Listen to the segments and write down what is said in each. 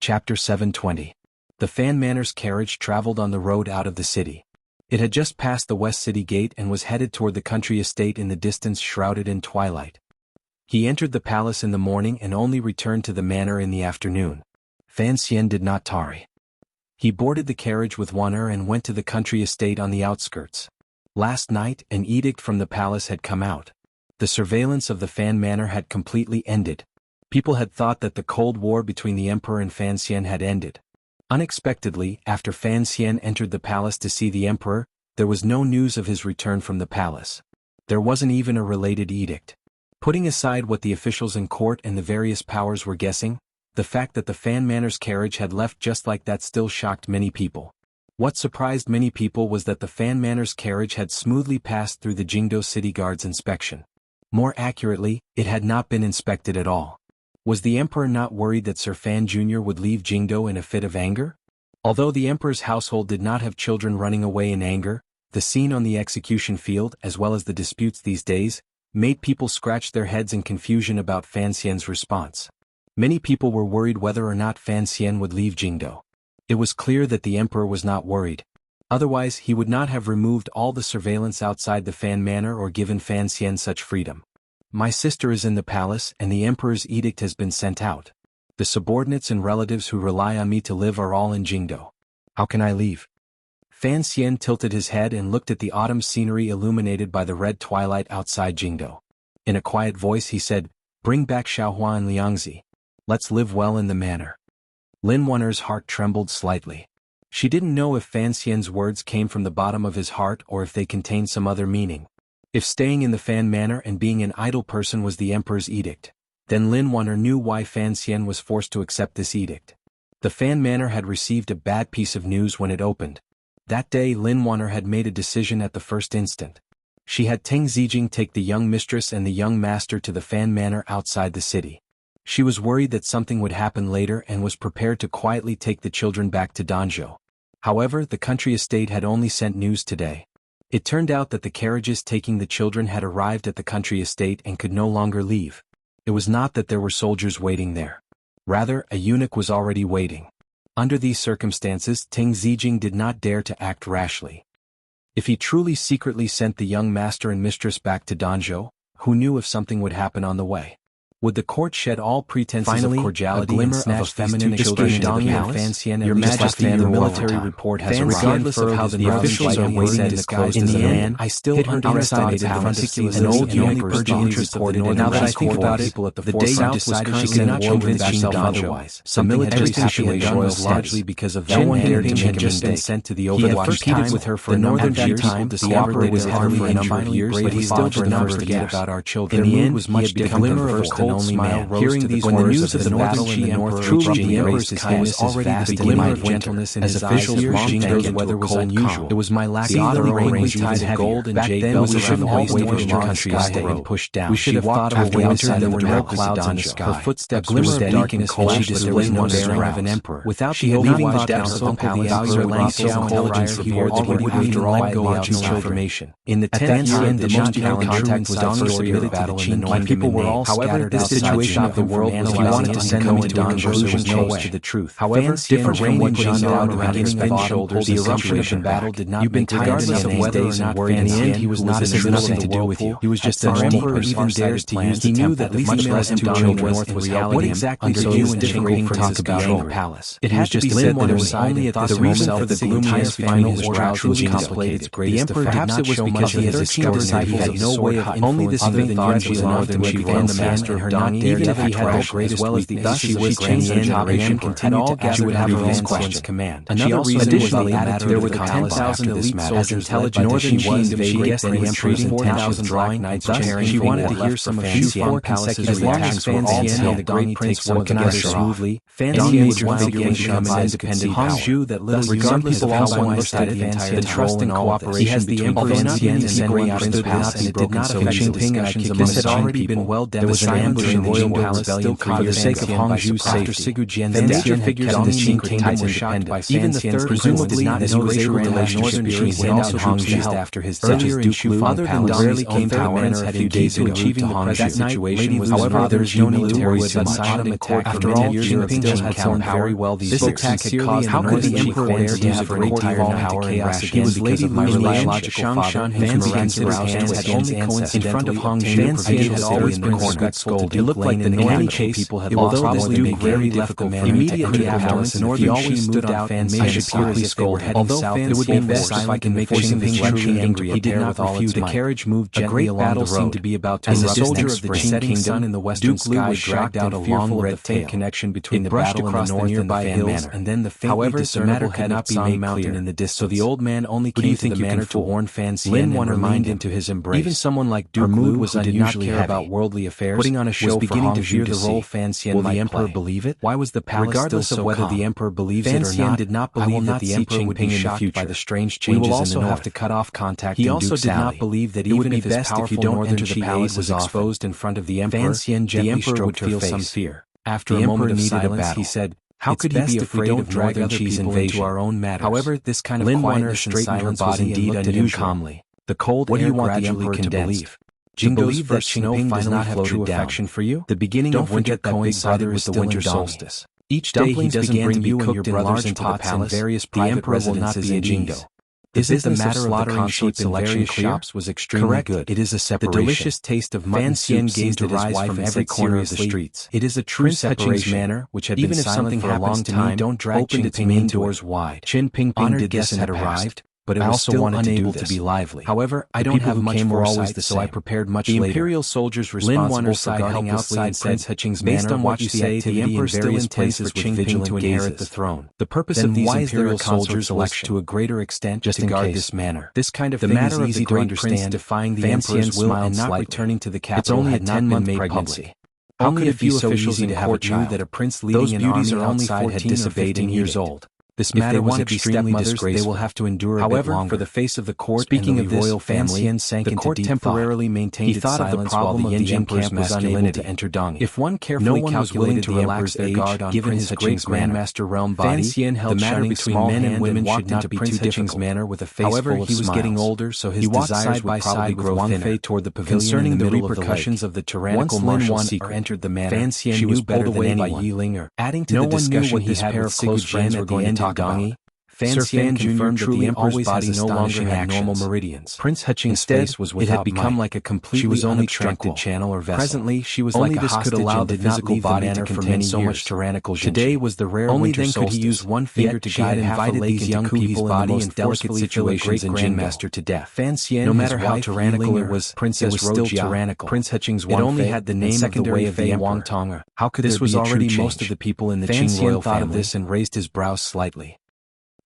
Chapter 720. The Fan Manor's carriage traveled on the road out of the city. It had just passed the West City Gate and was headed toward the country estate in the distance shrouded in twilight. He entered the palace in the morning and only returned to the manor in the afternoon. Fan Xian did not tarry. He boarded the carriage with Wan'er and went to the country estate on the outskirts. Last night, an edict from the palace had come out. The surveillance of the Fan Manor had completely ended. People had thought that the Cold War between the Emperor and Fan Xian had ended. Unexpectedly, after Fan Xian entered the palace to see the Emperor, there was no news of his return from the palace. There wasn't even a related edict. Putting aside what the officials in court and the various powers were guessing, the fact that the Fan Manor's carriage had left just like that still shocked many people. What surprised many people was that the Fan Manor's carriage had smoothly passed through the Jingdo City Guard's inspection. More accurately, it had not been inspected at all. Was the Emperor not worried that Sir Fan Jr. would leave Jingdo in a fit of anger? Although the Emperor's household did not have children running away in anger, the scene on the execution field as well as the disputes these days made people scratch their heads in confusion about Fan Xian's response. Many people were worried whether or not Fan Xian would leave Jingdo. It was clear that the Emperor was not worried. Otherwise he would not have removed all the surveillance outside the Fan Manor or given Fan Xian such freedom. My sister is in the palace and the Emperor's edict has been sent out. The subordinates and relatives who rely on me to live are all in Jingdo. How can I leave? Fan Xian tilted his head and looked at the autumn scenery illuminated by the red twilight outside Jingdo. In a quiet voice he said, "Bring back Xiaohua and Liangzi. Let's live well in the manor." Lin Wan'er's heart trembled slightly. She didn't know if Fan Xian's words came from the bottom of his heart or if they contained some other meaning. If staying in the Fan Manor and being an idle person was the Emperor's edict, then Lin Wan'er knew why Fan Xian was forced to accept this edict. The Fan Manor had received a bad piece of news when it opened. That day Lin Wan'er had made a decision at the first instant. She had Teng Zijing take the young mistress and the young master to the Fan Manor outside the city. She was worried that something would happen later and was prepared to quietly take the children back to Danzhou. However, the country estate had only sent news today. It turned out that the carriages taking the children had arrived at the country estate and could no longer leave. It was not that there were soldiers waiting there. Rather, a eunuch was already waiting. Under these circumstances, Teng Zijing did not dare to act rashly. If he truly secretly sent the young master and mistress back to Danzhou, who knew if something would happen on the way? Would the court shed all pretenses of cordiality and snatch feminine expression into the palace? Your Majesty, the military report has arrived. Regardless of how the officials are waiting in disguise in the end, I still underestimated the palace. An old eunuch personally reported, and now that I think about it, the day decided she could not convince herself otherwise. The military situation was largely because of that man who had just been sent to the Overwatch time with her for a number of years. The Emperor was heavily for a number of years, but he still did not forget about our children. In the end, was much different of a cold smile rose to the when the news of the battle in the north truly the Emperor's kindness was already the glimmer of gentleness in his eyes as Jingdo's weather was unusual. It was my lack of autumn rain tied of gold and jade bells around the waist of the country estate and pushed down. We should have thought of winter there were no clouds in the sky. Her footsteps were steady and cold, but there was no bearing of an emperor. Without the overwatch depths of Uncle the Emperor and intelligence of Lords would withdraw by the outside information. In the 10th year, the most contact was the first submitted battle in the North. People were all scattered. This situation of the world was he wanted to send them into a conclusion change to the truth. However, different from what Jean Dao around his shoulders, the eruption of the battle did not make regardless of whether or not in the end he was not as nothing to do with you. He was just an emperor even dares to use. He knew that much less to Dong North was reality. What exactly do you and Jingling talk about in the palace? It had to be said that it was only at this moment for the gloomiest final order truly contemplated its greatest effect. Perhaps it was because the 13 disciples had no way of only this even thought was enough to prevent the master her not even if he had the greatest wealth, thus she was changed the generation continued to ask would have her own questions command. Another reason was the matter there were the 10,000 elite soldiers led by she was if she guessed the Emperor's intentions drawing knights thus she wanted to hear some of Fan consecutive reactions were all and the great prince worked together smoothly. Fan was once again become an independent power. That little regardless of how one looked at the trust and cooperation between Fan and the great prince and it did not affect the discussions among the had already been well demonstrated ambush in the royal palace still for the sake of Hongzhu's safety. After Sigu Jian's major figures in the secret kingdom were shocked by Fan Xian's presumably that he was able to have northern troops went out Hongzhu after his death. Earlier in Shufang Palace, rarely came to manner a few days ago achieving the present situation was however there is no military suicide attack. After all, Jinping still had formed very well these attack had caused how could the emperor dare to have a great tyrant chaos again? He was Lady Wu's biological father. Fan Xian's hands had only coincidentally in front of Hongzhu. Fan Xian had always been respectful to Duke Lane, and in any case, people had lost probably Duke very difficult for immediately afterwards. He always stood out Fan Xian's quickly scolded. Although Fan Xian would be best if I can make Jinping truly angry, he did not refuse. The carriage moved gently along the road. Seemed to be about to as a soldier of the setting sun in the western sky dragged out a long red tail connection between the battle across the nearby hills and then the faintly discernible could not be made mountain in the distance. So the old man only came to the manor to warn Fan Xian and remind him to his embrace. Even someone like Duke Lu was unusually care about worldly affairs, putting on a show was beginning to fear the role Fan Xian might play. Will the emperor believe it? Why was the palace regardless still so of whether calm? The emperor believes Fan it or not, did not believe that the emperor would be shocked by the strange changes in the north. We will also have to cut off contact. He also did not believe that even if his powerful northern enter the palace was exposed in front of the emperor, the emperor would feel some fear. After a moment of silence, he said, "How could he be afraid of northern Qi's invasion into our own matters?" However, this kind of quietness and silence was indeed unusual. Calmly. The cold air gradually condensed. Jingdo's first snow finally have true affection for you? The beginning of winter coincided with the winter solstice. Each day he doesn't bring you and your brothers into the palace. Various private residences in Jingdo. Isn't the matter of the sheep in various shops was extremely good. It is a separation. The delicious taste of mutton soup seemed to rise from every corner of the streets. It is a true separation manner which had been silent for a long time. Don't drag opened its main doors wide. Qin Pingping did this had arrived, but it was still unable to be lively. However, I don't have much foresight, so I prepared much later. The imperial soldiers responsible for guarding outside Prince Heching's based on what you say, the emperor still in places for Qingping to inherit the throne. The purpose of these imperial soldiers was to a greater extent just to guard this manor. This kind of thing is easy to understand, defying the emperor's will and not returning to the capital had not been made public. Only a few officials in court knew that a prince leading an army outside had disobeyed 15 years old. This matter was extremely disgraceful. They will have to endure a bit longer. For the face of the court, speaking of the royal family, the court temporarily maintained its silence while the Yanjing camp was unable to enter Dong. If one carefully calculated the emperor's age, given his great-grandmaster realm body, the matter between men and women should not be too difficult. Manner with a face however, he was getting older, so his desires would probably grow thinner. Toward the pavilion concerning the repercussions of the tyrannical martial secret entered the manor, she was pulled away by Yi Linger. Adding to the discussion he had with close friends were going to Dongi, Fan Xian confirmed that the emperor's body no longer had normal meridians. Prince Heching's face was without it had become like a completely unobstructed channel or vessel. Presently, she was only like a hostage could allow the physical body to contain so much tyrannical Jinji. Today was the rare only then could he use one finger to guide and invited these young people in the most delicately situations and Jinmaster to death. Fan Xian, no matter how tyrannical it was, Princess still tyrannical. Prince Heching's it only had the name of the way of the Wang Tonga. How could this was already most of the people in the Qing royal family? Fan Xian thought of this and raised his brows slightly.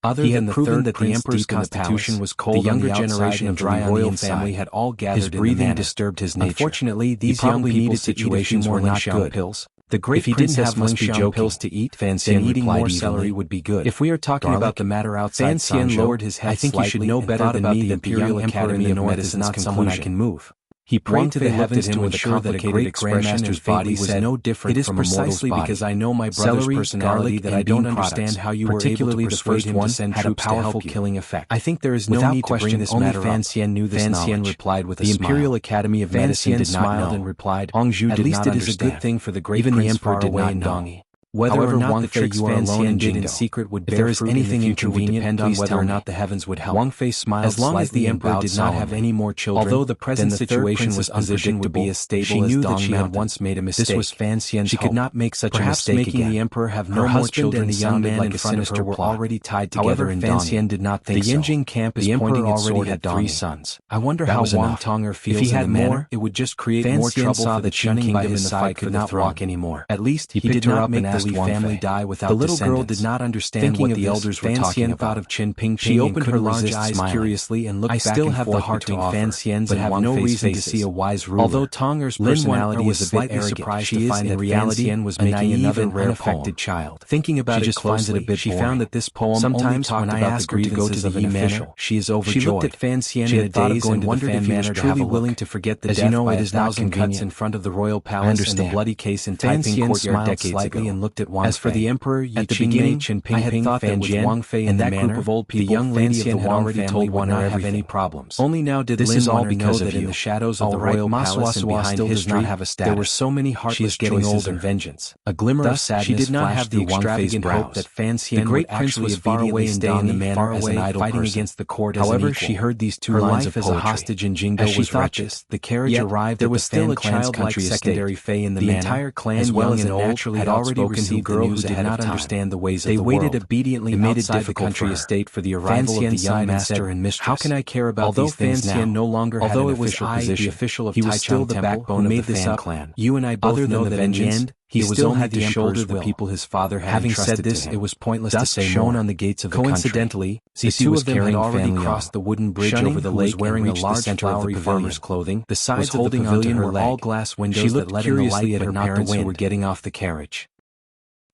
Other than the proven that the emperor's constitution was cold, the younger generation of the royal family had all gathered. His breathing disturbed his nature. Unfortunately, these young people situations were not good. Pills. The great princess must be pills to eat. Fan Xian eating more celery would be good. If we are talking about the matter outside, Fan Xian lowered his head. I think you should know better than me that the Imperial Academy of Medicine is not someone I can move. He prayed to the heavens to ensure that a great grandmaster's body was no different from a mortal's body. It is precisely because I know my brother's personality that I don't understand how you were able to persuade him to send troops to help you. Killing effect. I think there is no need to bring this matter up. Fan Xian knew this knowledge. Fan Xian replied with a smile. The Imperial Academy of Medicine did not know and replied, Hongzhu did not understand. At least it is a good thing for the great prince. Even the emperor did not know. Whether or not the tricks Fan Xian did in secret would bear fruit in the future would depend on whether or not the heavens would help. Wang Fei smiled as long as the emperor did not have any more children. Although the present situation was positioned to be as stable she knew that she had once made a mistake. This was Fan Xian's hope. She could not make such a mistake again. Making the emperor have no more children, the young man in front of her were already tied together in Fan Xian did not think so. The Yanjing camp is pointing its sword at 3 sons. I wonder how Wang Tonger feels. If he had more, it would just create more trouble for the shunning by his side could not walk anymore. At least he did not make the Holy Family die without descendants. The little girl did not understand what the elders were talking about. Thought of Qin Ping. She opened her large eyes curiously and looked back and forth between Fan Xian's and Wang Fei's faces. To see a wise ruler. Although Tonger's personality was a bit arrogant, she is in reality Fan Xian was making another rare unaffected child. Thinking about it closely, she found that this poem sometimes when I asked her to go to the Yi Manor, she is overjoyed. She looked at Fan Xian in a daze and wondered if he was truly willing to forget the death by 1,000 cuts in front of the royal palace and the bloody case in Taiping courtyard decades ago. And looked at Wang Fei. As for the emperor, at the beginning, I had thought that with Wang Fei and that group of old people, the young lady of the Wang family would not have any problems. Only now did Lin Wenner know that in the shadows of the royal palace and behind history, there were so many heartless choices and vengeance. A glimmer of sadness. She did not have the extravagant hope that Fan Xian would actually far away stay in the manor as an idle fighting against the court as an equal. However, she heard these two lines of poetry. As a hostage in Jingdo was wretched. The carriage arrived. There was still a childlike secondary Fei in the manor. The entire clan, as well as an old, had already received the news who did not understand the ways of the world. They waited obediently outside the country estate for the arrival of the young master and mistress. How can I care about these things now? Although Fan Xian no longer had an official position, the official of Taichung Temple who made this clan. You and I both know that in the end, he still had to shoulder the people his father had entrusted to him. Having said this, it was pointless to say more. On the gates of the coincidentally, the two of them had already crossed the wooden bridge over the lake, wearing a large flowery farmer's clothing. The sides of the pavilion were all glass windows that let in the light at her parents who were getting off the carriage.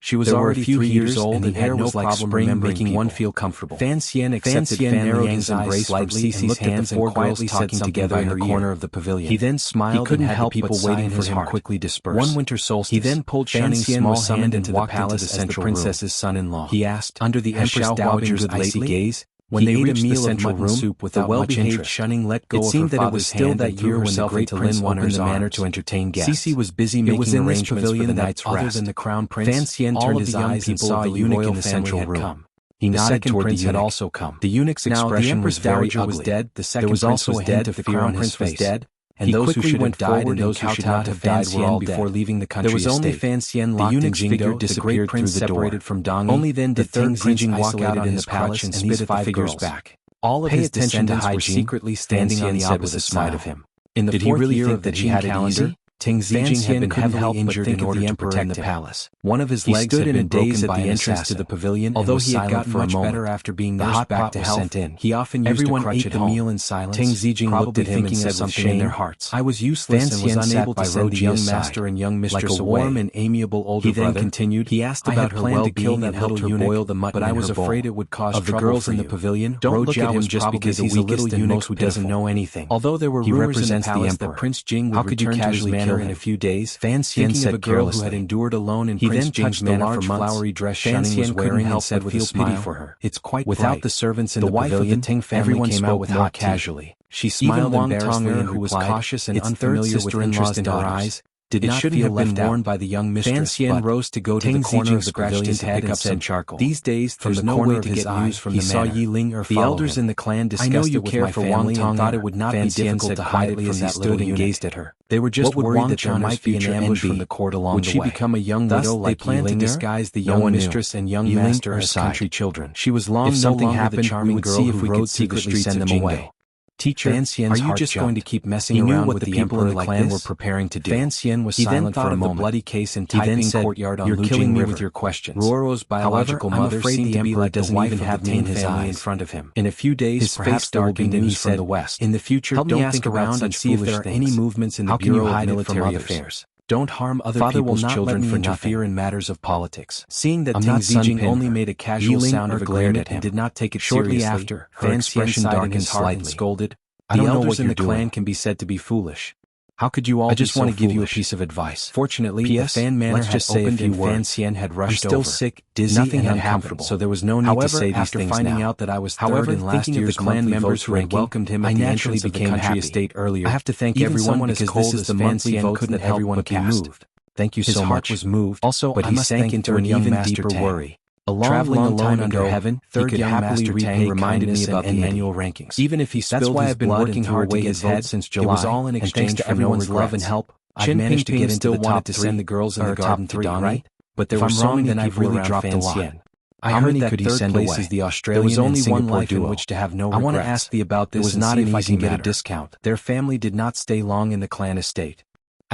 She was already 3 years old and hair was like spring, making one feel comfortable. Fan Xian accepted Fan Liang's embrace slightly and looked at the four quietly talking together in the corner of the pavilion. He then smiled and had the people waiting for him quickly disperse. One winter solstice, he then pulled Fan Xian hand into the palace as the princess's son-in-law. He asked, under the Empress Dowager's icy gaze, when they reached the central room, soup without much interest. Shunning let go. It seemed that it was still that year when the great prince opened the manor to entertain guests. Cece was busy making arrangements for the night's rest. Other than the crown prince, Fan Xian turned his eyes and saw a eunuch in the central room. He nodded toward the eunuch. Had also come. The eunuch's expression was very ugly. Was dead. The second prince was dead. The crown prince was dead. And those who should have died and those who should not have died were all before leaving the country. There was only Fan Xian locked in Jingdo, the great prince separated from Dong. Only then did Ting Zijing walk out in the palace and spit at the figures back. All of his descendants were secretly standing on the opposite side of him. In the fourth year of the Qin calendar, Ting Zijing had been heavily injured in order to protect the palace. One of his legs had been broken by an entrance to the pavilion, although he had gotten much better after being nursed back to health. He often used a crutch at home. Meal in silence. Ting Zijing looked at him and said something in their hearts. I was useless and was unable to send the young master and young mistress away. Like a warm and amiable older brother. He then continued. He asked about her well-being and helped her boil the mutton, but I was afraid it would cause trouble for you. Of the girls in the pavilion, don't look at him just because he's a little eunuch who doesn't know anything. Although there were rumors in the palace that Prince Jing would return to his manor in a few days, Fan Xian said carelessly. Who had endured alone in Prince Jing's manor for months. Flowery dress Shunning was wearing and said with a smile for her. It's quite without the servants in the pavilion, the Ting family came out with more casually. She smiled embarrassedly and who was cautious and unfamiliar with interest in her eyes. It shouldn't have been worn by the young mistress. Fan Xian rose to go to the corner of the pavilion to pick up some charcoal. These days, there's no way to get news from the manor. He saw Yi Ling or the elders in the clan discussed it with my family and thought it would not be difficult to hide it from that little eunuch. Gazed at her. They were just worried that there might be an ambush from the court along the way. Would she become a young widow like they planned to disguise the young mistress and young master as country children? She was long no longer the charming girl who rode secretly send them away. Teacher, are you just going to keep messing around with the people in the clan were preparing to do? Fan Xian was silent for a moment. The bloody case in Taiping courtyard on You're killing me with your questions. Ruoro's biological mother seemed to be like doesn't even have Ting his family in front of him. In a few days, his face darkened and he said, from the west. In the future, don't think around and see if there are any movements in the Bureau of Military Affairs. Don't harm other people's children for interfere in matters of politics. Seeing that Ting Zijing only made a casual sound of agreement and did not take it seriously, shortly after, her expression darkened slightly and scolded, the elders in the clan can be said to be foolish. How could you all I just want to give you a piece of advice. Fortunately, the Fan Manor had opened and Fan Xian had rushed over. I'm still sick, dizzy, nothing and uncomfortable, so there was no need to say these things now. After finding out that I was third in last year's clan members who had welcomed him at the entrance of the country estate earlier, I have to thank everyone because this is the monthly vote that everyone could be moved. Thank you so much. His heart was moved, but he sank into an even deeper worry. Traveling alone under heaven, third young master Tang reminded me about the annual rankings. Even if he spilled his blood and threw away his head since July, it was all in exchange for everyone's love and help. I've managed to get into the top 3 to send the girls in the garden to Don, right? But there were so many people really dropped the line. I heard that third place is the Australian. There was only one life in which to have no regrets. I want to ask thee about this. It was not an easy matter. Get a discount. Their family did not stay long in the clan estate.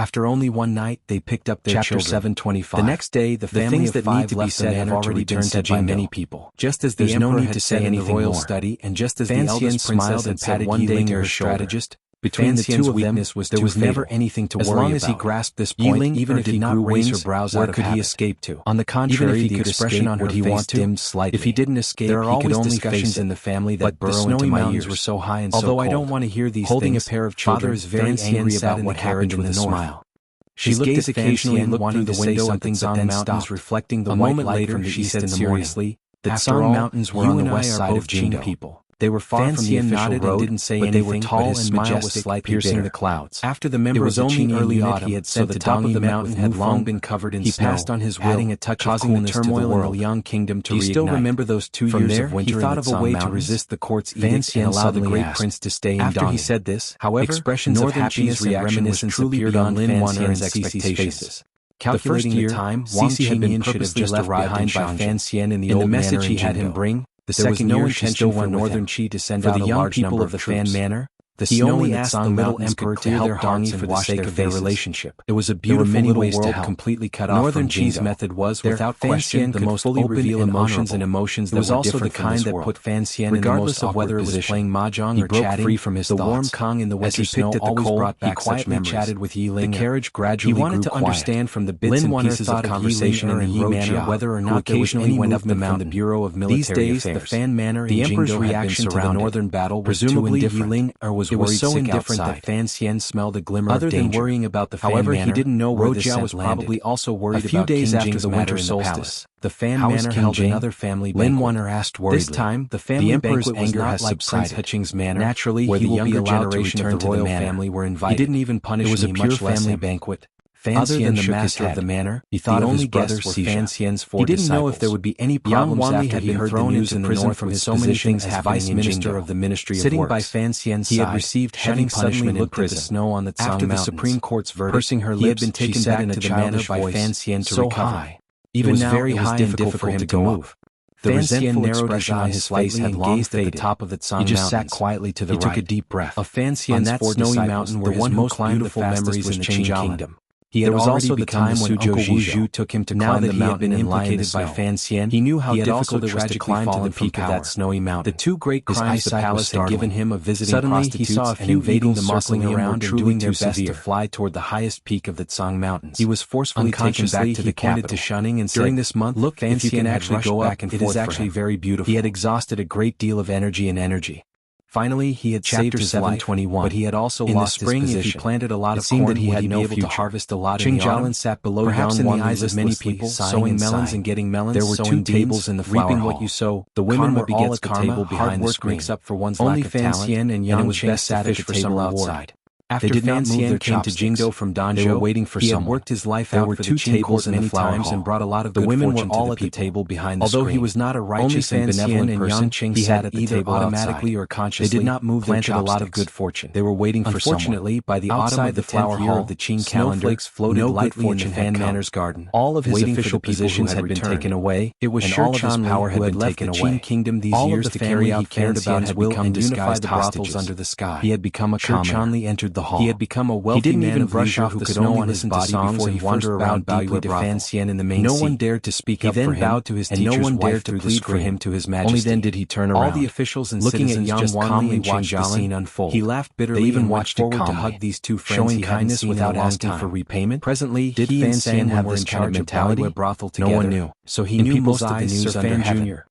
After only one night, they picked up their Chapter children. 725. The next day, the family of five left the manor to return to Jingdo. People. Just as the emperor had said in the royal study, and just as the eldest princess had said one day to her strategist, between the two of them, there was never anything to worry about. As long as he grasped this point, even if he did not raise her brows out of habit, where could he escape to? On the contrary, the expression on her face dimmed slightly. If he didn't escape, there are always discussions in the family that burrow into my ears. Were so high and so cold. Although I don't want to hear these Holding things, a pair of children, father is very angry about what happened with a smile. She looked occasionally and wanting to say something, but then stopped, reflecting the white light from the east in the morning. The Song Mountains were on the west side of Jingdo. People. They were far from the official road, and didn't say anything, they were tall and majestic, piercing the clouds. After the member of the only early autumn, he had said the top of the mountain had long been covered in snow. He passed on his will, adding a touch of coolness to the world in the Liang kingdom to reignite. Do you still remember those 2 years of winter? He thought of a way to resist the court's edict and allow the great prince to stay in Dong. After he said this, however, expressions of happiness and reminiscence appeared on Lin Wan'er's expectations. Calculating the time, Wang Qingyin should have just arrived behind by Fan Xian in the old message he had him bring. There was no intention for Northern Qi to send out a large number of the Fan Manor. He only asked the little emperor to help Dongi for the sake of their relationship. It was a beautiful little world completely cut off from Northern Qi's method was, without question, the most fully reveal emotions and emotions that were different. It was also the kind that put Fan Xian in the most awkward position. Regardless of whether it was playing mahjong or chatting, free from his thoughts. The warm Kong in the winter snow always brought back such memories. He quietly chatted with Yiling. The carriage gradually grew quiet. He wanted to understand from the bits and pieces of conversation in the Yi Manor whether or not there was any movement from the Bureau of Military Affairs. These days, the Fan Manor in Jingdo had been surrounded. The northern battle was presumably Yiling was worried sick outside. That Fan Xian smelled a glimmer of danger. Other than worrying about the Fan Manor, he didn't know where the scent was probably also worried about King Jing's matter in the palace. The Fan Manor held another family banquet. Lin Wan'er asked worriedly. This time, the family banquet was not like Prince Heching's manor, naturally, where the younger generation of the royal family were invited. He didn't even punish me, much less him. It was a pure family banquet. Other than the master of the manor, he thought of his brothers were Fan Xian's 4 disciples. He didn't know if there would be any problems after he heard the news in prison from his so many things as vice minister of the Ministry of Works. Sitting by Fan Xian's side, he had received heavy punishment in prison. The snow on the Tsang Mountains. After the Supreme Court's verdict, pursing her lips, he had been taken back to the manor by Fan Xian to recover. Even now, it was difficult for him to move. The resentful expression on his face had long faded. At the top of the Tsang Mountains. He just sat quietly to the right. He took a deep breath. Of Fan Xian's 4 snowy mountain were his most beautiful memories in the Qing kingdom. There was also the time when Uncle Wu Zhu took him to climb the mountain implicated by Fan Xian. He knew how difficult it was to climb to the peak of that snowy mountain. The 2 great crimes the palace had given him of visiting prostitutes he saw a few invading the mausoleum around and doing their best to fly toward the highest peak of the Tsang Mountains. He was forcefully taken back to the capital. To shunning and said, during this month, look, Fan Xian actually go back and forth. It is actually very beautiful. He had exhausted a great deal of energy. Finally, he had saved his life, but he had also lost his position. In the spring, if he planted a lot of corn, he had no future. To harvest a lot in the autumn. Sat below perhaps in the eyes of many people, sowing melons and getting melons. There were 2 tables in the flower hall. Reaping what you sow. The women were all at the table behind the screen. Makes up for one's lack of talent. Only Fan Xian and Yang Cheng sat at the table outside. After Fan Xian came to Jingdo from Danzhou, they were waiting for someone. He had worked his life out for the Qing court many times and brought a lot of good fortune to the people. The women were all at the table behind the screen. Although he was not a righteous and benevolent person, he had either automatically or consciously they did not move planted a lot of good fortune. They were waiting for someone. Unfortunately, by the autumn of the flower hall of the Qing calendar, snowflakes floated lightly in the Fan Manor's garden. All of his official positions had been taken away. It was Shi Chanli who had left the Qing kingdom these years to carry out Fan Xian's will and unify the brothels under the sky. He had become a commoner. Shi Chanli entered the hall. He had become a wealthy man of brush off the snow on his body before he wander around deeply to Fan Xian in the main seat. No one dared to speak up for him. He then bowed to his teacher's wife to plead for him to his majesty. Only then did he turn around. All the officials and citizens just calmly watched the scene unfold. He laughed bitterly. They even watched it calmly, to hug these 2 friends, showing kindness without asking for repayment. Presently, did Fan Xian have this kind of mentality? No one knew. So he knew most of the news under heaven.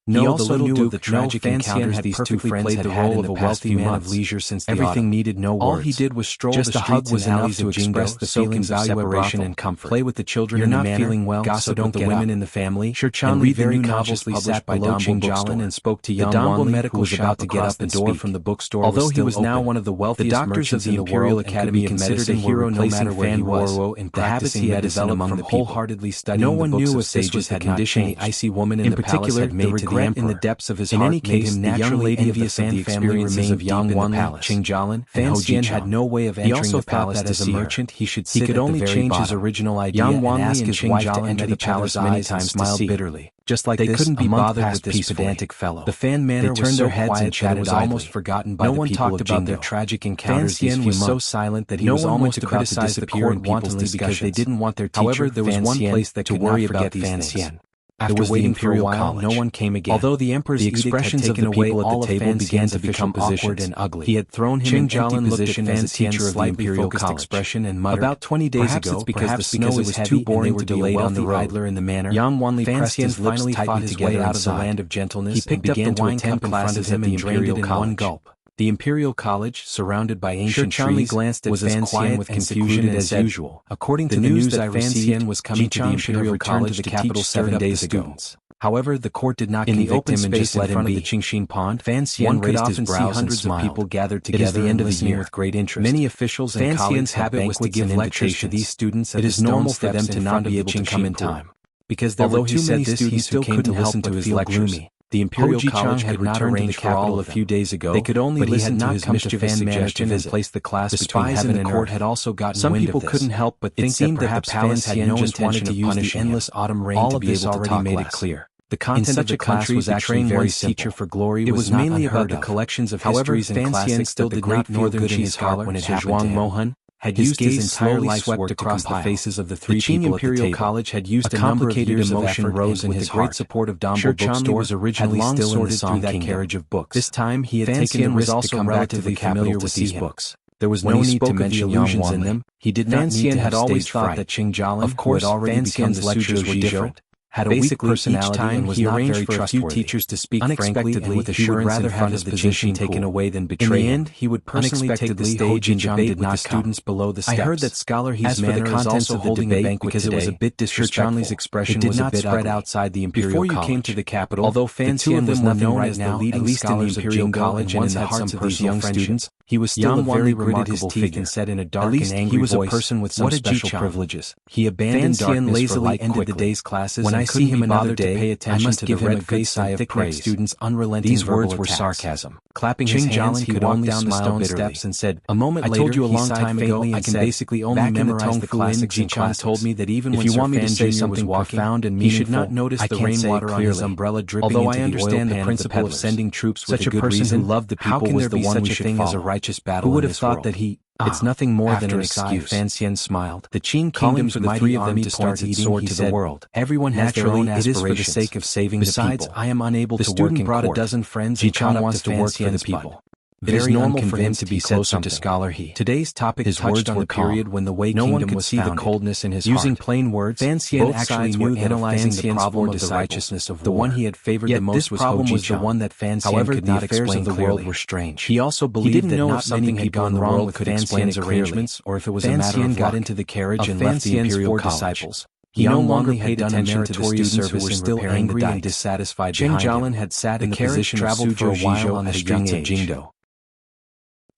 He also knew of the tragic encounters these 2 friends had had in the past few months. Leisure since everything needed no words. All he did was stroll the streets and alleys to express the feelings of separation and comfort. Play with the children. You're not feeling well, gossip with the women in the family. Shi Chanli very consciously sat by Dong Jingjialin and spoke to Yang Wanli, who was about to get up the door from the bookstore. Although he was now one of the wealthiest merchants in the Imperial Academy of Medicine, a hero no matter where he was. The habits he had developed from wholeheartedly studying the books of sages had not changed. The icy woman in the palace had made to the regret in the depths of his heart. In any case, the young lady envious of the experiences of Yang Wanli, Qing Jialin, and Xian had no way of entering the palace to see her. He could only change his original idea and ask his wife to enter the palace many times, smiled bitterly. Just like they couldn't be bothered with this pedantic fellow. The Fan Manor turned their heads and chatted, almost forgotten by the people of Jingdo. No one talked about their tragic encounters. Fan Xian was so silent that he was almost about to disappear in wantonly because they didn't want their teacher. However, there was one place that could not forget Fan Xian. After waiting for a while, no one came again. Although the emperor's expressions of the people at the table began to become awkward and ugly. He had thrown him in empty position as a teacher of the imperial college. Expression and muttered, about 20 days ago, because the snow was too boring to delayed on the road. In the manor, Yang Wanli pressed his lips finally fought his way out of the land of gentleness. He picked up the wine cup in front of him and drained it in one gulp. The Imperial College, surrounded by ancient trees, glanced at Fan Xian with confusion as usual. According to the news that Fan Xian was coming to the Imperial College to the capital 7 days ago. However, the court did not convict him and just let him be. In the Qingxin Pond, Fan Xian raised his brows and smiled. People gathered together and listening with great interest. Many officials and colleagues had habit was to give lectures to these students. It is normal for them to not be able to come in time, because there were too many students who came to listen to his lectures. The Imperial College had returned to the capital a few days ago. They could only listen to his mischievous suggestion and place the class between heaven and earth. Had also gotten some people couldn't help but think that perhaps Fan Xian no intention to use the endless autumn rain to be able to talk made it clear. The content of the class was actually very simple. For glory it was mainly about the collections of histories and classics that the great northern Qi scholar when it happened to him had used his entire life's work across the faces of the three people at the table. College had used a complicated emotion rose in his heart. With the great support of Dombo bookstores originally had long sorted through that carriage of books. This time he had taken the risk to come relatively familiar with these books. There was no need to mention illusions in them. He did not need to have always thought that Qing Jialin, of course, Fan Xian's lectures were different, had a weak personality and was not very trustworthy. For a few teachers to speak frankly and with assurance rather have his position taken away than betray. In the end, he would personally take the stage and debate with the students below the steps. I heard that scholar He's manner is also holding a banquet because it was a bit disrespectful. Expression did not spread outside the Imperial College. Before you came to the capital, although Fan Xian was not known as the leading scholars of Imperial College and in the hearts of these young students, he was still a very remarkable figure and said in a dark and angry voice, he was a person with some special privileges. He abandoned darkness for light ended the day's classes. When I see him another day, pay attention I must give him a good sigh of praise. Students' unrelenting These words were sarcasm. Clapping his hands, he walked down the stone steps and said, "A moment later, I told you a long time ago, I can basically only memorize the classics in class." told me that even when you want me to say something profound and meaningful, you should not notice the rainwater on his umbrella dripping into the oil pan of the peddlers. Although I understand the principle of sending troops with a good reason, who loved the people was the one we should follow. As a righteous battle. Who would have thought that he? It's nothing more than an excuse. Fan Xian smiled. The Qin kingdom for the three of them to start its sword to the world. Everyone has their own aspirations. It is for the sake of saving the people. Besides, I am unable to work in court. The student brought a dozen friends and Jichang wants to work for the people. It is normal for him to be closer to scholar He. Today's topic touched on the period when the Wei Kingdom was founded. No one could see the coldness in his heart. Using plain words, Fan Xian actually knew analyzing the problem of the righteousness of war. The one he had favored the most was Ho Ji the one that Fan Xian could not explain. The world were strange. He also believed that not something had gone wrong with Fan Xian's arrangements, or if it was a matter of luck. Got into the carriage and left the Imperial College. He no longer paid attention to the students who were still angry and dissatisfied behind him. Qing Jialin had sat in the position of Suzhou on the streets of Jingdo.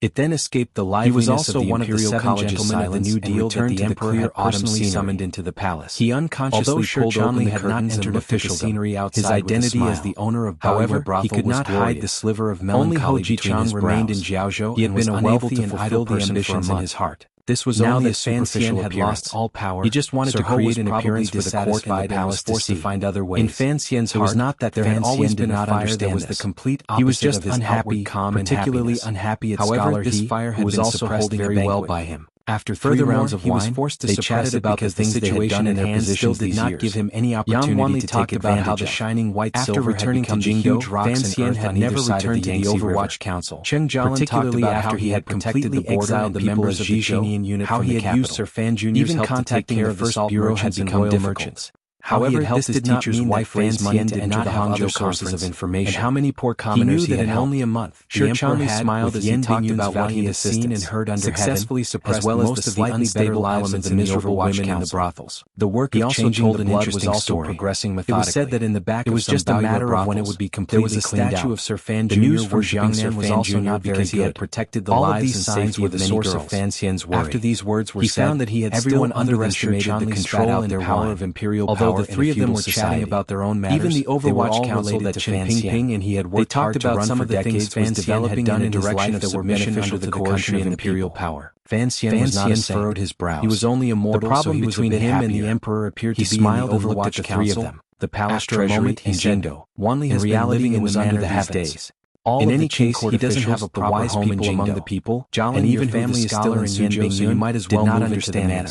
It then escaped the liveliness of the Imperial College's silence and returned to the Emperor personally summoned into the palace. He unconsciously pulled open the curtains and looked at the scenery outside. His identity as the owner of However, he could not hide the sliver of melancholy between his brows. Remained in Jiaozhou. He had been unable to fulfill the ambitions in his heart. This was now only that Fan Xian had lost all power. He just wanted to create an appearance for the court and the palace to find other ways. In Fan Xian's heart, it was not that there had always been a fire. There was the complete opposite. He was just unhappy, calm, and particularly unhappy at scholar He, who was also holding very well by him. After 3 rounds of wine, they chatted about the things they had done in their positions did not give him any opportunity to take advantage of. How the shining white silver had become Jingdo, Fan Xian had never returned to the Overwatch Council. Qing Jialin talked about how he had completely exiled the members of the Qinian unit from the capital. How he had used Sir Fan Jr.'s help to take care of the first bureau had become difficult. However, this did not mean that Fan Xian did not have other sources of information. And how many poor commoners he knew that in only a month, the Emperor had smiled as he talked about what he had seen and heard under successfully suppressed most of the unstable elements of the miserable women in the brothels. The work of changing the blood was also progressing methodically. It was said that in the back it was just a matter of when it would be completely cleaned out. There was a statue of Sir Fan Jr. worshipping Sir Fan Jr. because he had protected the lives and safety of the source of Fan Xian's worry. After these words were said, he found that he had everyone underestimated the control and power of imperial power. power. The three of them were chatting about their own matters. Even the Overwatch Council that Chen Pingping and he had worked hard to run for decades was developing in a direction that were beneficial to the country and imperial power. Fan Xian was not a saint. Furrowed his brows. He was only a mortal. The problem between him and the emperor appeared to be in the Overwatch Council. Three of them, the palace treasury, and Jingdo. Wanli has been living in the manner these days. In any case, he doesn't have a proper home in Jingdo among the people, and even family is still in Suzhou, so you might as well move into the manor.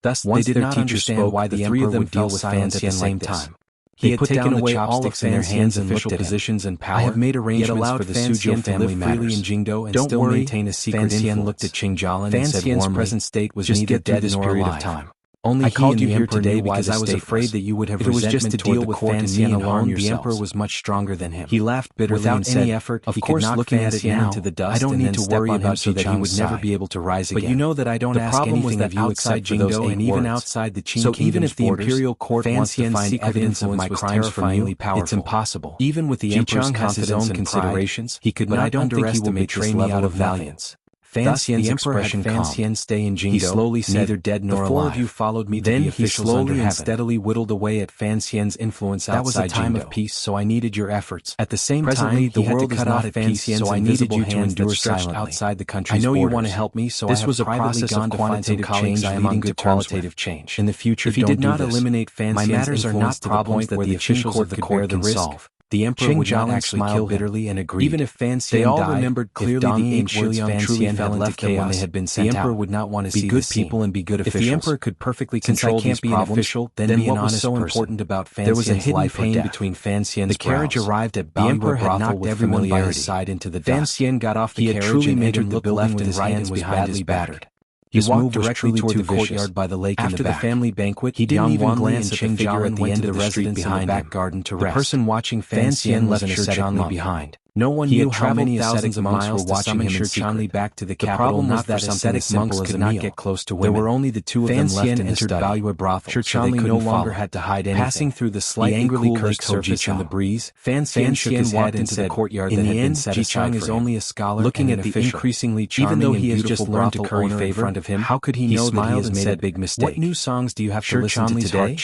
Thus, they did not understand why the three of them deal with Fan Xian at the same time. He had taken away all of Fan Xian's official positions and power. I have made arrangements for the Suzhou family freely in Jingdo and still maintain a secret influence. Fan Xian looked at Qing Jialin and said warmly, present state was neither dead nor alive. Only I called you here today because I was afraid that you would have resentment just to deal with Fan Xian alone. The emperor was much stronger than him. He laughed bitterly without any effort. Of course, looking at it now, into the dust, I don't need to worry about so that he would never be able to rise again. But you know that I don't ask anything of you outside Jingdo and even outside the Qing Kingdom's borders. So even if the imperial court wants to find evidence of my crimes from you, it's impossible. Even with the emperor's confidence and considerations, he could not underestimate this level of valiance. Fan Xian's expression calmed. Fan Xian stay in Jingdo. He slowly said, neither dead nor alive. The four of you followed me to the officials under heaven. Then he slowly and steadily whittled away at Fan Xian's influence outside Jingdo. That was a time of peace, so I needed your efforts. At the same time, the world is not at peace, so I needed you to endure silently. Outside the country's borders. I know you want to help me, so this was a process of quantitative change leading to qualitative change. In the future, if he did not eliminate Fan Xian's influence to the point that the officials of the court could solve. The emperor would not actually kill bitterly and agreed. Even if Fan Xian died, they all remembered clearly the 8 words Fan Xian had left them when they had been sent out. The emperor would not want to see good people and be good officials. If the emperor could perfectly control these problems, then what was so important about Fan Xian's life? There was a hidden pain between Fan Xian's brows. The carriage arrived at the emperor had knocked everyone by his side into the dust. Fan Xian got off the carriage and entered the building with his hands behind his back. He walked directly toward the courtyard by the lake in the back. After the family banquet, he didn't even glance at the figure at the end of the street behind the back garden to rest. The person watching Fan Xian left Shichanli behind. No one knew how many thousands of miles were watching him in secret. Back to the capital. The problem was that ascetic monks could not get close to women. There were only the two of them left in the study. Fan brothel, Shichanli no longer had to hide anything. Passing through the slightly cool lake surface in the breeze, Fan Xian shook his head into the courtyard that had been set aside for him. Is only a scholar. Looking at the increasingly charming and beautiful brothel owner in front of him, how could he know that he has made a big mistake? What new songs do you have to listen to today?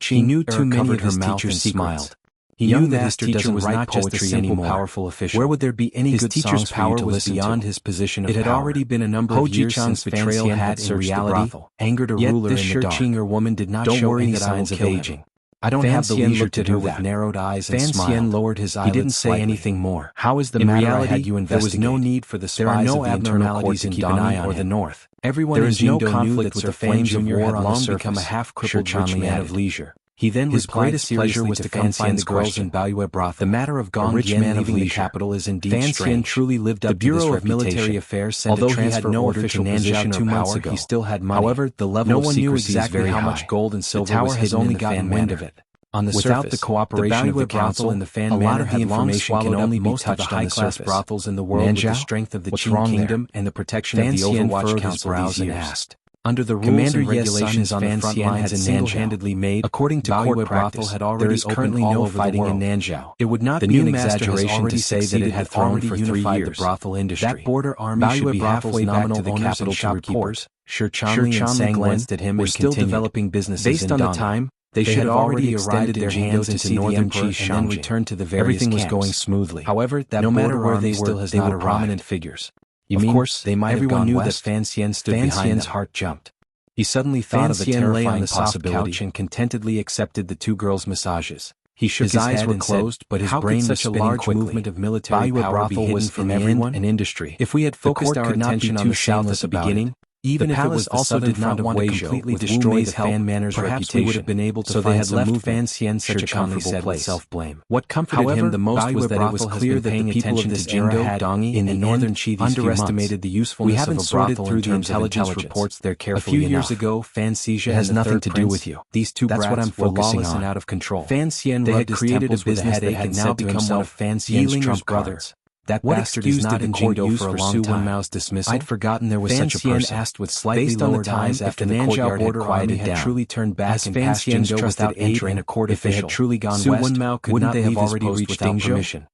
He knew too many of his teacher's secrets. He knew that his teacher was not just a simple, powerful official. Where would there be any good songs for you to listen to? Beyond his position of power. It had already been a number of years since betrayal had in reality angered a ruler in the dark. Yet this woman did not show any signs of aging. I don't have the leisure to do that. With narrowed eyes and smiled. Fan Xian lowered his eyelids. He didn't say anything more. How is the matter? In reality, there was no need for the spies of the internal court to keep an eye on or the north. Everyone in Jingdo knew that the flames of war had long become a half-crippled rich man of leisure. He then his greatest pleasure was to confine the girls in Baiyue brothel. The matter of Gong Yan leaving the capital is indeed strange. Fan Xian truly lived up to this reputation. The Bureau of Military Affairs sent a transfer order to Nanzhao 2 months ago. He still had money. However, the level of secrecy is very high. How much gold and silver was hidden in the fan wind of it. On the Without surface, the cooperation of the council and the fan manor, the information can only be touched on the high-class brothels in the world with the strength of the Qing Kingdom and the protection of the Overwatch Council these years. Under the rules and regulations on the front lines in single-handedly made, according to court practice, there is currently no fighting in Nanzhao. It would not be an exaggeration to say that it had thrown for 3 years the brothel industry. That border army should be halfway back to the capital shopkeepers. Shichanli and Sangwen at him were still developing businesses based on the time. They should have already extended their hands into northern Qi and then returned to the various camps. Everything was going smoothly. However, that no matter where they were, they were prominent figures. Of course, they might have gone west. Everyone knew that Fan Xian stood behind them. Fan Xian's heart jumped. He suddenly thought of a terrifying possibility and contentedly accepted the 2 girls' massages. He shook his eyes were closed, but his brain was spinning quickly. Movement of military power be hidden from everyone and industry. If we had focused our attention on the south at the beginning, even if it was also did not want to completely destroy the fan manor's reputation, we would have been able to find some movement. Fan Xian such a comfortable place. Self-blame. What comforted him the most was that it was clear that the people of this Jingdo in the northern Qi underestimated the usefulness of a brothel through the intelligence reports there carefully. A few years ago, Fan Xian has nothing to do with you. These 2 brats were lawless and out of control. Fan Xian had created a business that had now become one of Fan Xian's trump brothers. That bastard is not in Jingdo for a long time. Mao's dismissal. I'd forgotten there was such a person. Asked with slightly lowered eyes after the Nanzhao border army had truly turned back and passed Jingdo without entering a court official. If they had truly gone west, wouldn't they have already reached Jingdo?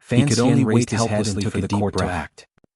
He could only wait helplessly for the court to act.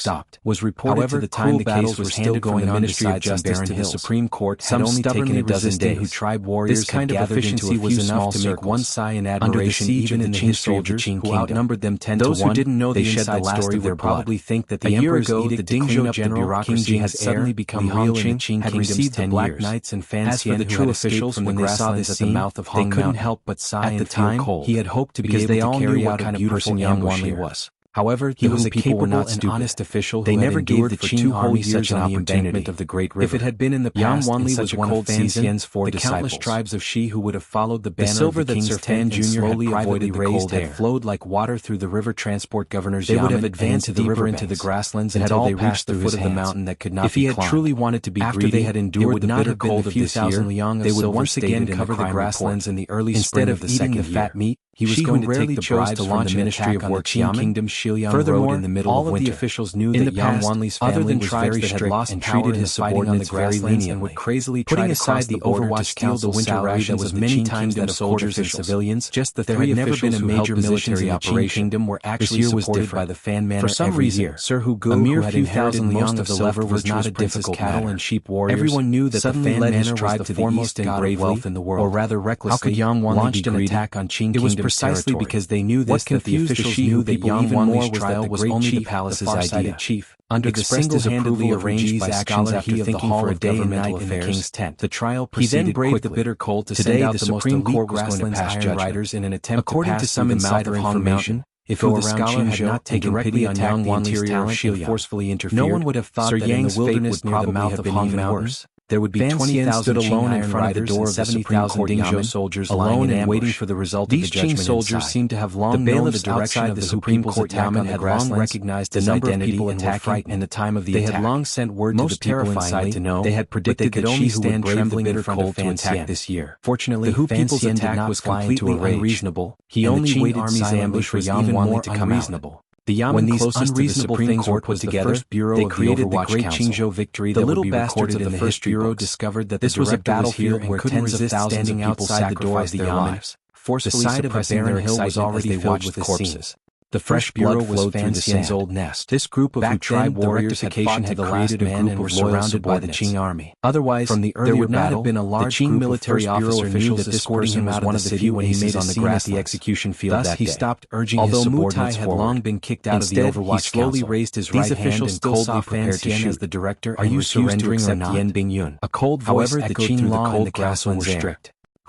stopped. Was reported However, to the time the battles case was were handed still from the going on Ministry of beside some Justice barren to the hills. Supreme Court had Some only taken stubbornly a dozen resisting days. Hu tribe warriors This kind had of gathered efficiency into a was few enough small to make circles. one sigh in Under the admiration siege even of in the the Qing history of the soldiers, Qing who kingdom. outnumbered them 10 Those to who 1, didn't know they the shed inside the last story of their would blood. probably think that A the year emperor's ago, edict the to clean Dingzhou up the general bureaucracy Qing had suddenly heir, become Li real in the Hongqing, Qing had kingdom's received the 10 Black years. Knights and Fan As for the Xian who true had escaped officials, from when the they saw Grasslands this at the scene, mouth of they Hong couldn't Mountain. help but sigh At the and feel time, cold. he had hoped to be because able they to all carry knew out what kind a of beautiful person young Yang Wanli Wuxia was. However, He the was Hu a people were capable not and stupid. honest official They who never had gave endured the for Qing 2 army whole years such an on the opportunity. embankment of the Great River. If it had been in the Yang past in Wanli such was a one cold of Fan season, Xian's 4 the countless disciples. tribes of Shi who would have followed the The banner silver of the that king's Sir tent Fan and Jr. had slowly privately avoided the raised cold had air. flowed like water through the river transport governor's They would yamen have and advanced into the deeper river into the banks. grasslands It had until all they passed reached the through foot his of the hands. mountain that could not If be he had climbed. truly wanted to be After greedy, they had it endured would the not bitter have been cold the of few this year, thousand liang of they would silver once again stated in cover the crime grasslands report. in the early Instead spring of of the eating second the year. fat meat, He was going to take the bribes to launch the Ministry of Wuxia Kingdom Xiliang Road in the middle of winter. All of the officials knew that Yang Wanli's family was very strict and treated his subordinates very leniently, and would crazily try to cross the Overwatch Council salary that was many times that of soldiers and civilians. Just the three officials who held positions in the Qing Kingdom were actually supported by the Fan Manor. For some reason, Sir Hugu, a mere few thousand liang of silver, was not a difficult cattle and sheep warriors. Everyone knew that the Fan Manor was the foremost and great wealth in the world, or rather recklessly, launched an attack on Qing Kingdom's territory. It was precisely because they knew this that the officials knew that Yang Wanli's trial was only the palace's idea. Chief, under the single-handedly arranged by actions after thinking for a day and night in the king's tent. The trial proceeded quickly. He then braved the bitter cold to send out the most elite grasslands iron riders in an attempt to pass through the mouth of information. If the scholar had not taken pity on Yang Wanli's talent and forcefully interfered, no one would have thought that in the wilderness near the mouth of Hong Mountain, there would be 20,000 alone in front of the door of the 70,000 Dingzhou soldiers alone and waiting for the result of the judgment. These Qing soldiers seemed to have long known the direction of the Supreme Court Yamen, had long recognized his identity and attacking and the time of the attack. They had long sent word to the people inside to know. They had predicted that only stand trembling in front of Fan attack this year. Fortunately, the Hu people's attack was completely unreasonable. He only waited army's ambush was even more unreasonable. The Yamen closest to the Supreme Court put together, they created the Great Qingzhou victory that would be recorded in the history books. Discovered that this was a battlefield where tens of thousands of people outside the door of the Yamen, forcefully suppressing their hill was already filled with corpses. The fresh blood flowed through the Fan's old nest. This group of Hu tribe warriors had created a group of surrounded by the Qing army. Otherwise, from the earlier battle, the Qing military officer knew that escorting him out of the city when he made on the grass at the execution field that day. Thus, he stopped urging his subordinates forward. Although Mutai had long been kicked out of the Overwatch Council, he slowly raised his right hand and coldly prepared to shoot. As the director, are you surrendering or not? Yan Bingyun. A cold voice echoed through the cold grasslands air.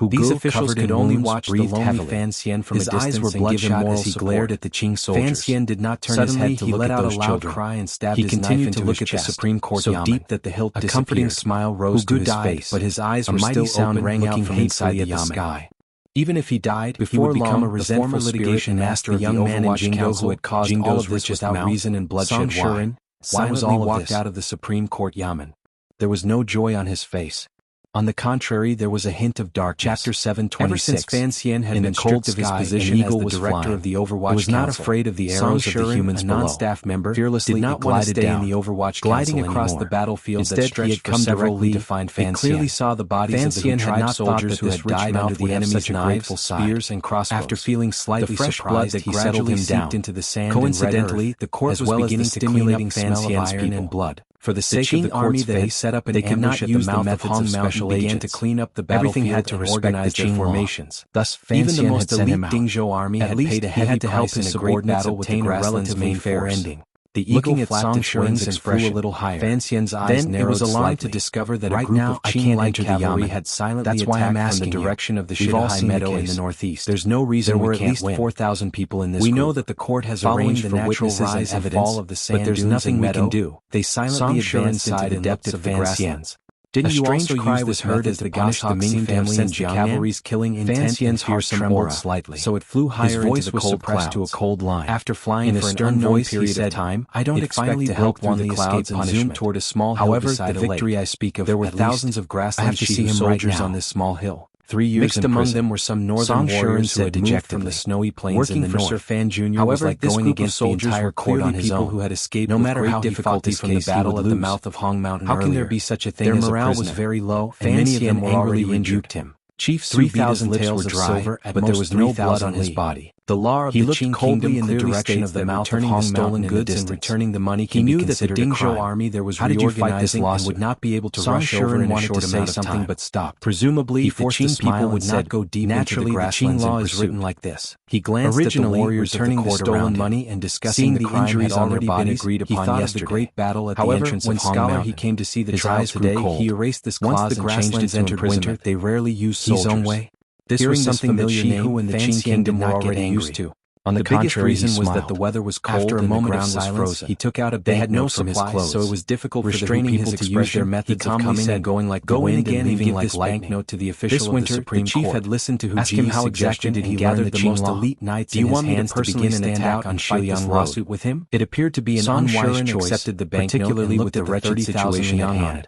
These officials could only watch the lonely Fan Xian from a distance and give him moral support. He glared at the Qing soldiers. Fan Xian did not turn his head to look at those children. Cry and stabbed he continued to look at the Supreme Court so deep that the hilt disappeared. A comforting smile rose to his face, but his eyes were still open, rang out from inside the sky. Even if he died, before he would become a resentful litigation master, the young man in Jingdo who had caused all of this without reason and bloodshed. Why was all walked out of the Supreme Court Yamen? There was no joy on his face. On the contrary, there was a hint of darkness. Chapter 726. Ever since Fan Xian had been stripped of his position as the director of the Overwatch, was not afraid of the arrows of the humans below. A non-staff member fearlessly did not want to stay in the Overwatch gliding across the battlefield that stretched for several leagues to find Fan Xian. He clearly saw the bodies of the Hu tribe soldiers who had died under the enemy's knives, spears, and crossbows. After feeling slightly surprised, he settled him down into the sand. Coincidentally, the corpse was beginning to clean up Fan Xian's iron and blood. For the sake of the army that had set up an ambush at the mouth of Hong Mountain began to clean up the battlefield. Everything had to respect the Qing formations. Thus, even the most elite Dingzhou army had paid a heavy price in a great battle obtain a relatively fair ending. The eagle flapped its wings and flew a little higher. Fan Xian's eyes narrowed. Then it was alarmed to discover that a group of Qing light cavalry had silently attacked from the direction of the Shidahai Meadow in the northeast. There's no reason we can't win. There were at least 4,000 people in this group. We know that the court has arranged for witnesses and evidence, but there's nothing we can do. They silently advanced into the depths of the grasslands. Didn't you also use this heard as the punished the Ming family and the cavalry's killing intent? Fan Xian's heart trembled slightly, so it flew higher into the cold clouds. To a cold line. After flying for an unknown period of time, I don't expect to help through the clouds and zoom toward a small hill beside a lake. However, the victory I speak of, there were thousands of grassland soldiers on this small hill. 3 years mixed among them were some northern warriors who had ejected from the snowy plains in the north. Sir Fan Jr. was like going against the entire court on his own, who had escaped no matter how difficult from the battle at the mouth of Hong Mountain. How can there be such a thing as a prisoner? Their morale was very low, and many of them were already rebuked him. Chief 3,000 taels of silver, but there was no blood on his body. The law of the Qing Kingdom in the direction of the mouth of Hong stolen goods and returning the money. He knew that the Dingzhou army there was reorganizing and would not be able to rush over in a short amount of time, but stopped. Presumably, the Qing people would not go deep into the grasslands. Naturally, the Qing law is written like this. He glanced at the warriors returning the stolen money and discussing the injuries on their bodies. He thought of the great battle at the entrance of Hong Mountain. He came to see the trial today. He erased this clause and changed it into winter. They rarely used soldiers. His own way. This was something that Hu and the Qing Kingdom were already used to. On the biggest reason was that the weather was cold. After a moment of silence, he took out a banknote from his clothes, so it was difficult for the people to use their methods of coming and going like the wind and leaving like lightning. To the official of the Supreme Court. The chief had listened to Huji's suggestion and he gathered the most elite knights in his hands to begin an attack on Xiliang lawsuit with him. It appeared to be an unwise choice, particularly with the wretched situation at hand.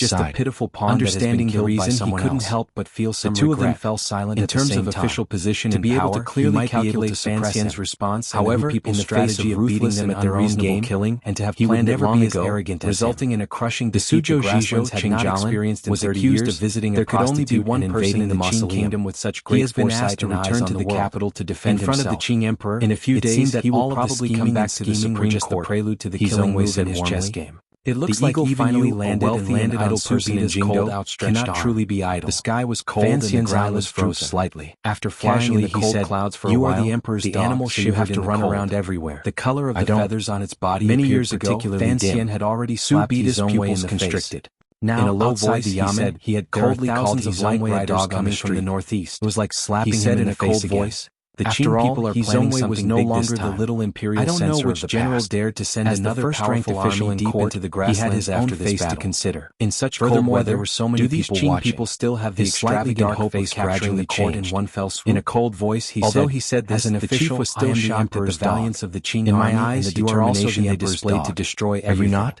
just a pitiful pawn understanding that has been the killed by reason someone he couldn't else. help but feel some The two regret. of them fell silent In at the terms same of time. official position To and be able power, to clearly he might be able calculate to suppress Fan him. Xian's response, However, and in the strategy strategy of of beating ruthless them and at their own unreasonable game, killing, and to have he would planned it never long be as ago, arrogant as resulting him. in a crushing The defeat. Suzhou The Zhizhou had not experienced in was 30 accused years. of visiting There a could only be prostitute one and person invading in the the Qing mausoleum kingdom with such He great has been foresight asked to and eyes return on to the the world. capital to defend In front himself. of the Qing emperor, In a few it seemed days, that he will all of the probably scheming come back and to the scheming were Supreme just the Court. prelude to the His killing own move said in his chess warmly. game. It looks The like eagle even finally you, landed wealthy and landed and on idle Su person in Bida's cold Jingdo, outstretched cannot arm. truly be idle. The sky was cold Fan and the Xian's ground eyelids was drooped frozen. slightly. After flying Casually, in the he cold said, clouds for "You a are while, the emperor's the dog, animal so you have shivered to in the run cold. around everywhere." The color of I the don't. feathers on its body Many appeared years ago, particularly Fan dim. Xian had already Su slapped Bida's his own way pupils in the face. constricted. Now, In a low outside voice, the he yamen, said, he had "There are coldly thousands called of his long own riders dog coming from the northeast. It was like slapping He said him in in a the cold face again. voice, "The After Qing all, people are His planning own way something was no big longer this the time. little imperial I don't know censor which of the general past. dared to send As the another first-ranked powerful official army in deep court, into the he had grasslands his after own this face to battle. consider. In such cold Furthermore, weather, there were so many do these people Qing watching. people still have the His slightly extravagant dark hope face of capturing the gradually court in changed. one fell swoop? In a cold voice, Although said, he said this, as an the official, chief was still I am the shocked at the emperor's dog. valiance of the Qing In army my and eyes, the you are also determination the they emperor's displayed to dog. destroy Are you everything. not?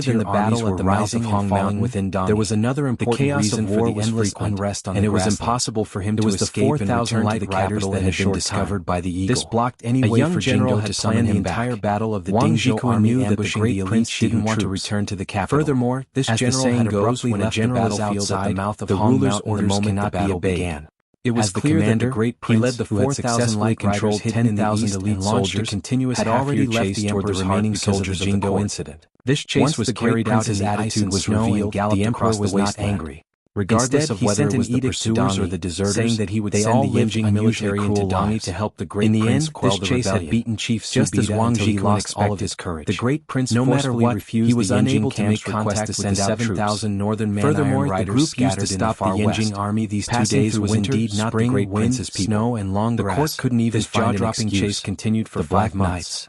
than the battle at the mouth of Hong Mountain within Dong, there was another important reason for the endless unrest on the grassland, and it was impossible for him to escape and return to the capital that had been discovered by the eagle. This blocked any way for Jingdo to summon him back. The entire battle of the Dingzhou army knew that the great prince didn't want to return to the capital. Furthermore, this general had abruptly left the battlefield at the mouth of Hong Mountain the moment the battle began. It was clear that the great prince, led the 4,000 light controlled 10,000 elite soldiers, had already left the emperor's remaining soldiers of the court incident. This chase was carried out, his attitude was revealed, the emperor was not angry. Regardless of whether it was the pursuers or the deserters, saying that he would send the Yinjing military into Dongi to help the great prince quell the rebellion. In the end, this chase had beaten Chief Su just as Wang Ji lost all of his courage. The great prince, no matter what, refused, he was unable to make contact with the 7,000 northern man-iron riders scattered in the far west. The Yinjing army these 2 days was indeed not the great prince's people. Snow and long grass. The court couldn't even find an excuse. The jaw-dropping chase continued for 5 months.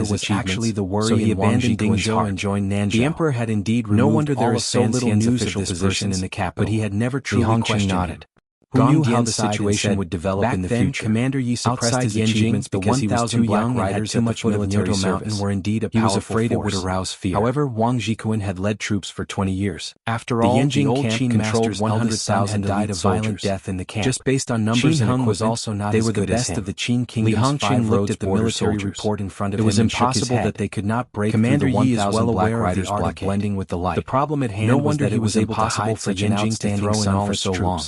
his was achievements, actually the worry so he in Wang abandoned Jikuan's Dingzhou heart. and joined Nanzhou. The emperor had indeed No removed wonder there all is of so Fan little Xian's news of official this position person in the capital, but he had never Li truly Hongqing questioned nodded. him. Who Gong knew how Dian the sighed and situation said, would develop "Back in the then, future. Commander Yi suppressed Outside his Yanjing, achievements because he was too young and had too much military service and were indeed a he was powerful afraid it force. would arouse fear. However, Wang Jikuan had led troops for 20 years. After The all, Yanjing the old camp Qin controlled master's eldest son 100,000 had died of violent death in the camp. Just based on numbers Qin and Hung was equipment, also not they as were the good as best him. of the Qin Li kingdom's 5 Hongqing looked roads at the border military soldiers. report in front of It him was and shook his impossible head. that they could not break Commander through the Yi is 1,000 well Black aware of Riders the art of blockade. blending with the light. The problem at hand No was wonder that he it was able to impossible hide for such an Yanjing to outstanding throw in son all for his so troops. long.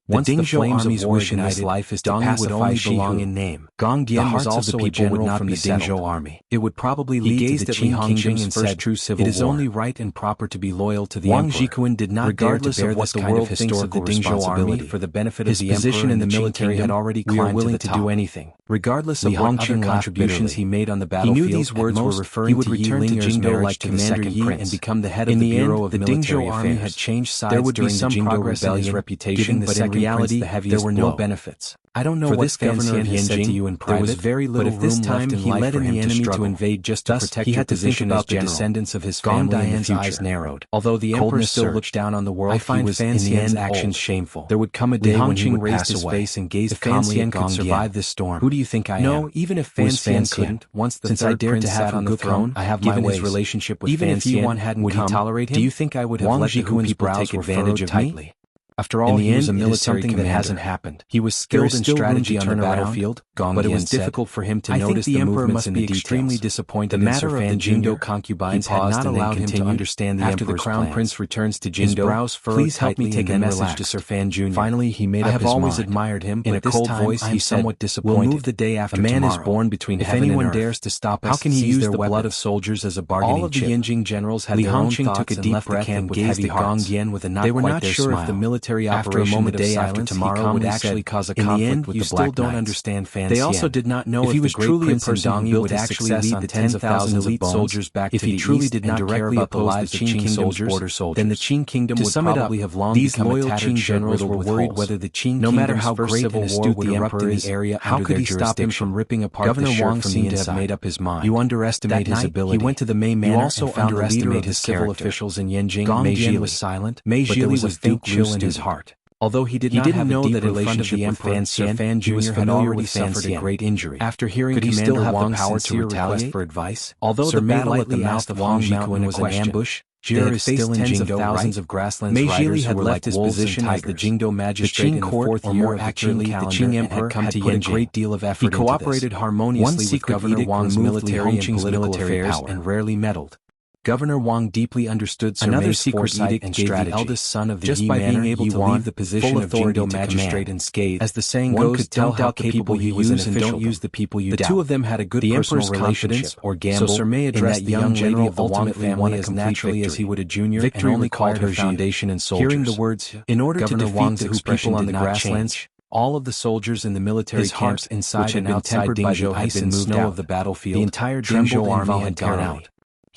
Once The the Dingzhou flames army's of war wish in his ignited, life is to Dong pacify would only Shi belong Hu. in name. Gong The Dian was hearts of also the a people would general not from be the Dingzhou settled. army. It would probably He lead to gazed the at Li Qin Hongqing's kingdom's first first true civil It is war. only right and proper to be loyal to the Wang emperor. Jikuan did not Regardless dare to bear of what this the kind world of thinks of the historical Dingzhou army, responsibility. for the benefit His of the position emperor in the and military Qin had kingdom, already we are climbed to willing the to top. do anything. Regardless Li of what Hongqing other laughed contributions bitterly. he made on the He battlefield, knew these words at were most, referring he would to Yi return to Linger's Jingdou marriage like to the the second second prince prince. and become the head In of the the Bureau end, of the Military Dingzhou Affairs. army had changed sides There would be during some the Jingdou progress in his rebellion, reputation, giving the but second reality, there were no benefits. I don't know what Fan Xian has said to you in private, there was very little room left in life for him to struggle. But if this time he let in the enemy to invade just to protect your position as general, the descendants of his family in the future. Eyes narrowed. Although the emperor still looked down on the world, I find Fan Xian's actions shameful. There would come a day when he would raise his face and gaze calmly at Gong Dian. Survive this storm. Who do you think I am? No, even if Fan Xian couldn't, once the third prince sat on the throne, I have my ways. His relationship with Fan Xian, even if Yuan hadn't would he tolerate him? Do you think I would have let the Hu people take advantage of me? After all, he was a military commander. That hasn't happened. He was skilled in strategy on the battlefield, but it was difficult for him to notice the movements in the details. Extremely disappointed. The matter of the Jingdo concubines had not allowed him to understand the emperor's plans. After the crown prince returns to Jingdo, please help me take a message to Sir Fan Jr. Finally, he made up his mind. I have always admired him, but this time I am somewhat disappointed. We'll move the day after tomorrow. A man is born between heaven and earth. If anyone dares to stop us, how can he use the blood of soldiers as a bargaining chip? All of the Yinjing generals had their own thoughts and left the camp with heavy hearts. They were not sure if the military operation the day after tomorrow would actually cause a conflict with the Black Knights. Don't understand Fan Xian. They also did not know if he was truly a person who would actually lead the tens of thousands of elite soldiers back to the east. If he truly did not care about the lives of Qin soldiers, then the Qin kingdom would probably have long become a tattered generals were worried whether the Qin no matter how great and astute the emperor is, how could he stop him from ripping apart Governor Wang seemed to have made up his mind. You underestimate his ability. He went to the Mei Manor. You also underestimate his civil officials in Yanjing. Mei Jili was silent, but there was a faint chill in his heart. Although he didn't know that in front of the emperor, Sir Fan Jr. had already suffered a great injury. After hearing Commander Wang's sincere request for advice, although the battle at the mouth of Wang Mountain was an ambush, Jia is still in Jingdo, thousands of grasslands riders who were like wolves and tigers. As the Jingdo magistrate in the fourth year of the Qin emperor had put a great deal of effort into this. He cooperated harmoniously with Governor Wang's military and political affairs and rarely meddled. Governor Wang deeply understood Sir Mei's foresight and strategy. The eldest son of the just by being able to leave the position of Jingdo magistrate unscathed, as the saying goes, could tell how capable you use and don't use the people you doubt. The two of them had a good personal relationship, or gamble, so Sir Mei addressed the young lady of the Wang family as naturally as he would a junior, and only called her foundation and soldiers. Hearing the words, in order to defeat the Hu people on the grasslands, all of the soldiers in the military camps inside and outside Dingzhou had been moved out of the battlefield. The entire Dingzhou army had gone out.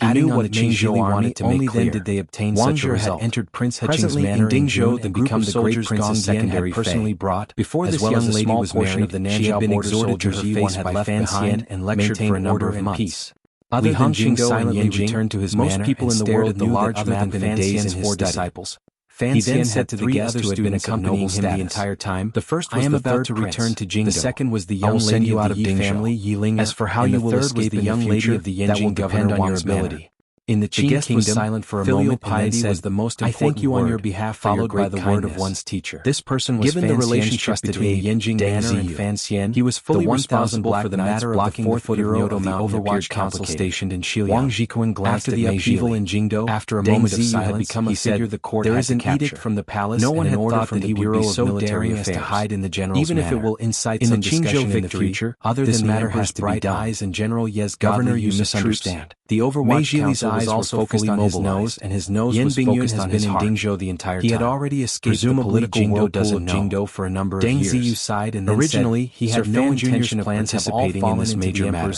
He knew what Dingzhou wanted to make clear. Only then did they obtain such a result. Had entered Prince Heching's manor in Dingzhou and become the great prince's secondary personally brought. Before this young lady was married, she had been exhorted to her face by Fan Xian and lectured for a number of months. Other than Jingdo silently returned to his manor, most people in the world knew that other than Fan Xian's four disciples. He then said to the guests who had been accompanying him the entire time, the first was the third prince, the second was the young lady of the Yi family, Yiling. As for how you will escape the young lady of the Yanjing governor Wang's ability. In the Qin kingdom, was silent for a moment and then said, the most important I thank you on your behalf, followed by the word of one's teacher. This person was given the relationship between the Yanjing manor and Fan Xian. He was fully responsible for the matter of the 4th bureau of the Overwatch Council stationed in Xiliang. Wang Zhikuan glanced at the upheaval in Jingdo. After a moment of silence, he said, the court there is an edict from the palace. No one had thought that he would be so daring as to hide in the general's manor. Even if it will incite some discussion in the future, other than the matter has bright eyes and General Ye's governor, you misunderstand. The Overwatch Council was also focused on his nose, and his nose was focused on his heart. Dingzhou the entire time. He had already escaped the political whirlpool of Jingdo for a number of years. Deng Ziyu sighed and then originally he had no intention of participating in this major matter.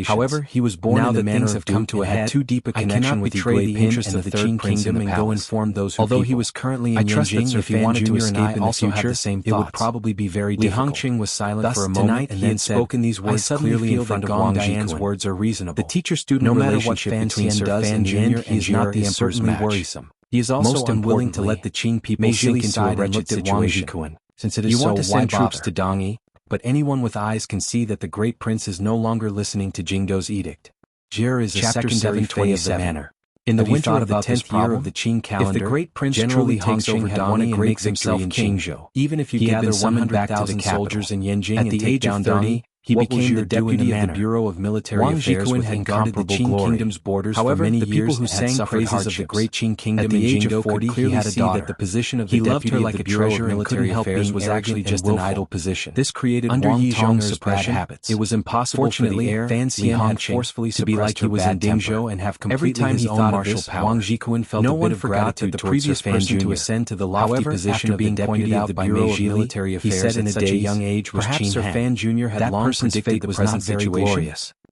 However, he was born in the manner of come to a head too deep a connection with the great interest of the Qin kingdom and go inform those who although he was currently in Yanjing, if he wanted to escape in the future, it would probably be very difficult. Li Hongqing was silent for a moment and then spoken these words clearly in front of Wang Zhikuan. Words are reasonable. The teacher-student relationship between Sir Fan Jr. and is not the emperor's match. Worrisome. He is also unwilling to let the Qin people sink into a wretched situation. Since it is so, why send troops to Dongyi? But anyone with eyes can see that the great prince is no longer listening to Jingdo's edict. Jir is a secondary phase of the manor. In the winter of the 10th year of the Qin calendar, if the great prince truly takes over Dongyi and makes himself king, even if you gather 100,000 soldiers in Yanjing at the age of 30, he became the deputy of the Bureau of Military Affairs with incomparable the Qin kingdom's borders for many years who sang praises of the great Qin kingdom at the age of 40 he had a daughter. That the position of the deputy of the Bureau of Military Affairs was actually just an idle position. This created under Yi Zhong's suppression habits. It was impossible for the heir Fan Xian had forcefully to be like he was in Dingzhou and have completely his own martial power. Wang Zhikuan felt a bit of gratitude towards the person to ascend to the lofty position of the deputy of the Bureau of Military Affairs at such a young age was Qin Han. That person's fate was not very glorious.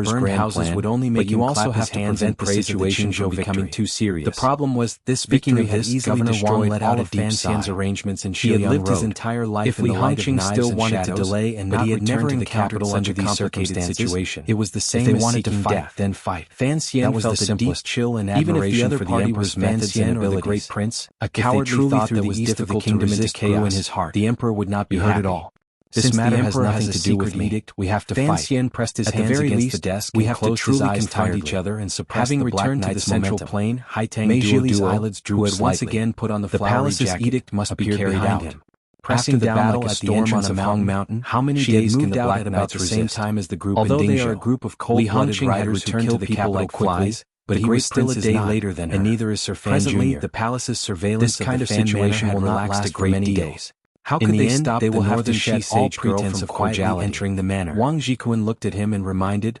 emperor's burned grand houses plan, would only make but you him also clap have his to hands prevent and the praise of the situation from Qingzhou becoming victory. too serious. The problem was, This victory victory had had easily Governor destroyed Wang let out all a of deep Fan Xian's sigh. arrangements in He had Xiuyang lived his Road. entire life If in Li the light of Hongqing knives still and wanted to shadows, delay and but not he had return never to the encountered capital such under a these complicated circumstances, situation. it was the If same they as wanted to seeking fight, death. then fight. Fan Xian That was felt the a deep simplest. chill and Even if the admiration other for the party emperor's was Fan methods and Xian or the abilities. Great Prince, A if they cowardly truly thought threw that the was east of the difficult to kingdom into resist grew in chaos, his heart. the emperor would not be You heard happy. it all. Since This matter the has emperor nothing has to a do with secret me. edict, we have to Fan fight. Xian pressed his At the hands very against least, the desk we and have to closed his truly eyes confront tiredly. each other and suppress Having the Black returned to the Knight's central momentum. plain, Haitang Mei Zhili's Duo, eyelids who drooped had once slightly. again put on the The flowery palace's jacket, edict must be appeared carried behind out. him. Pressing After the down battle like a at the storm entrance on a of Hong mountain, how many she days had can moved the out Black at about Knights the same resist? time as the group Although in they are a Dingzhou. group of Li cold-blooded Hongqing had riders who returned kill to the people capital like quickly, flies, but the he Great was still Prince a is day not, later than and her. neither is Sir Fan Presently, Jr. the palace's surveillance This of kind the of Fan Manor situation had will not relaxed last a for great many deal. days. How In could the they end, stop they the will have to northern shed she all sage girl pretense from of quietly cordiality. entering the manor? Wang Jikun looked at him and reminded,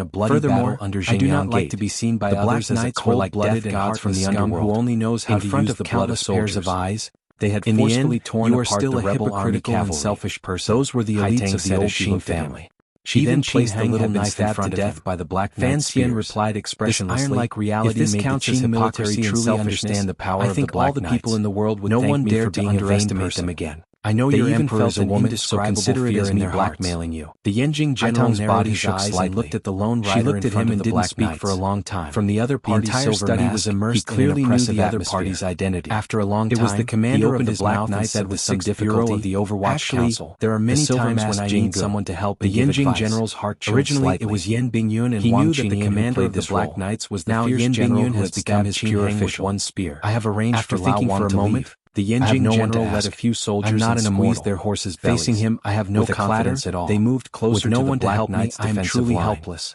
in a bloody battle under Jingyan Gate. I do not like to be seen by others as a cold-blooded and heartless scum who only knows how to use the blood of pairs of eyes. They had forcefully torn apart the rebel army cavalry. Selfish person. Those were the elites of the old Qin family. She then placed the little knife in front of death by the Black Fan Xian replied expressionlessly, "This iron-like reality made the Qing military truly understand the power of the Black Knights. I think all the people in the world would thank me for being underestimate them again. I know your emperor is a woman, so consider it as me blackmailing you." The Yenjing general's body shook slightly and looked at the lone rider. She looked at him and didn't speak for a long time. From the other party's silver mask, was immersed he clearly knew the other party's identity. After a long time, it was the commander of the Black Knights said with some difficulty, of the Overwatch Council. There are many times when I need someone to help. The Yenjing general's heart chilled slightly. Originally, it was Yan Bingyun and Wang Qinian the commander of the Black Knights was the fierce general who has become his pure fish one spear. I have arranged for Lao Wang to leave. The Yenjing general led a few soldiers and squeezed their horses' bellies. Facing him, I have no confidence at all. They moved closer to the Black Knights. I am truly helpless.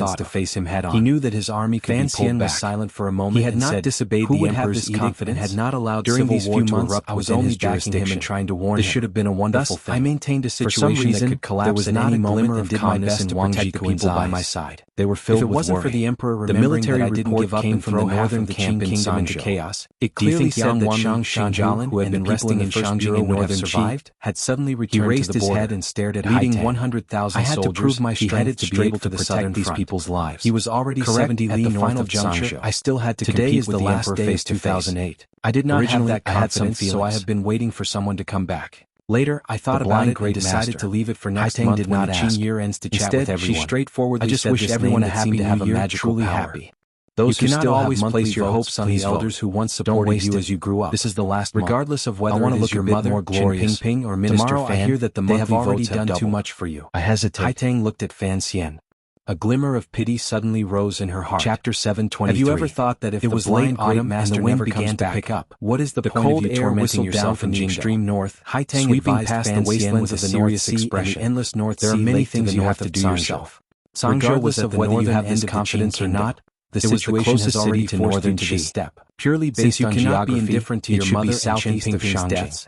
confidence to face him head on. He knew that his army could be pulled back. Was silent for a moment. He had not disobeyed the emperor's edict and had not allowed during these few months. I was only backing him and trying to warn him. This should have been a wonderful thing. I maintained a situation that could collapse. There was not a glimmer of calmness and Wang Ji people by my side. They were filled with worry. If it wasn't for the emperor remembering that I didn't give up and throw half of the Qing kingdom into chaos, it clearly said that Shang Xinjiang, who had been resting in Shangjing and would have survived, had suddenly returned to the border. He raised his head and stared at leading 100,000 soldiers. I had to prove my strength to be able to protect these people's lives. He was already 70 li north of Zhangzhou. I still had to compete with the last day of 2008. I did not have that confidence, so I have been waiting for someone to come back. Later, I thought about it and decided to leave it for next month did not when the Qing year ends to chat with everyone. She straightforwardly said, I just wish everyone a happy new year, truly happy. Those who cannot always place your hopes on the elders who once supported you as you grew up. This is the last month. Regardless of whether it is your mother, more glorious, Ping or Minister Tomorrow Fan, I hear that the monthly votes have done too much for you. I hesitate. Hai Tang looked at Fan Xian. A glimmer of pity suddenly rose in her heart. Chapter 723. Have you ever thought that if it was late autumn and the wind began to pick up, what is the point of you tormenting yourself in the extreme north? Hai Tang sweeping past the wastelands of the North Sea and the endless North Sea. There are many things you have to do yourself. Regardless of whether you have this confidence or not, the situation has already forced you to this step. Purely based on geography, indifferent to your mother southeast of Shangjing.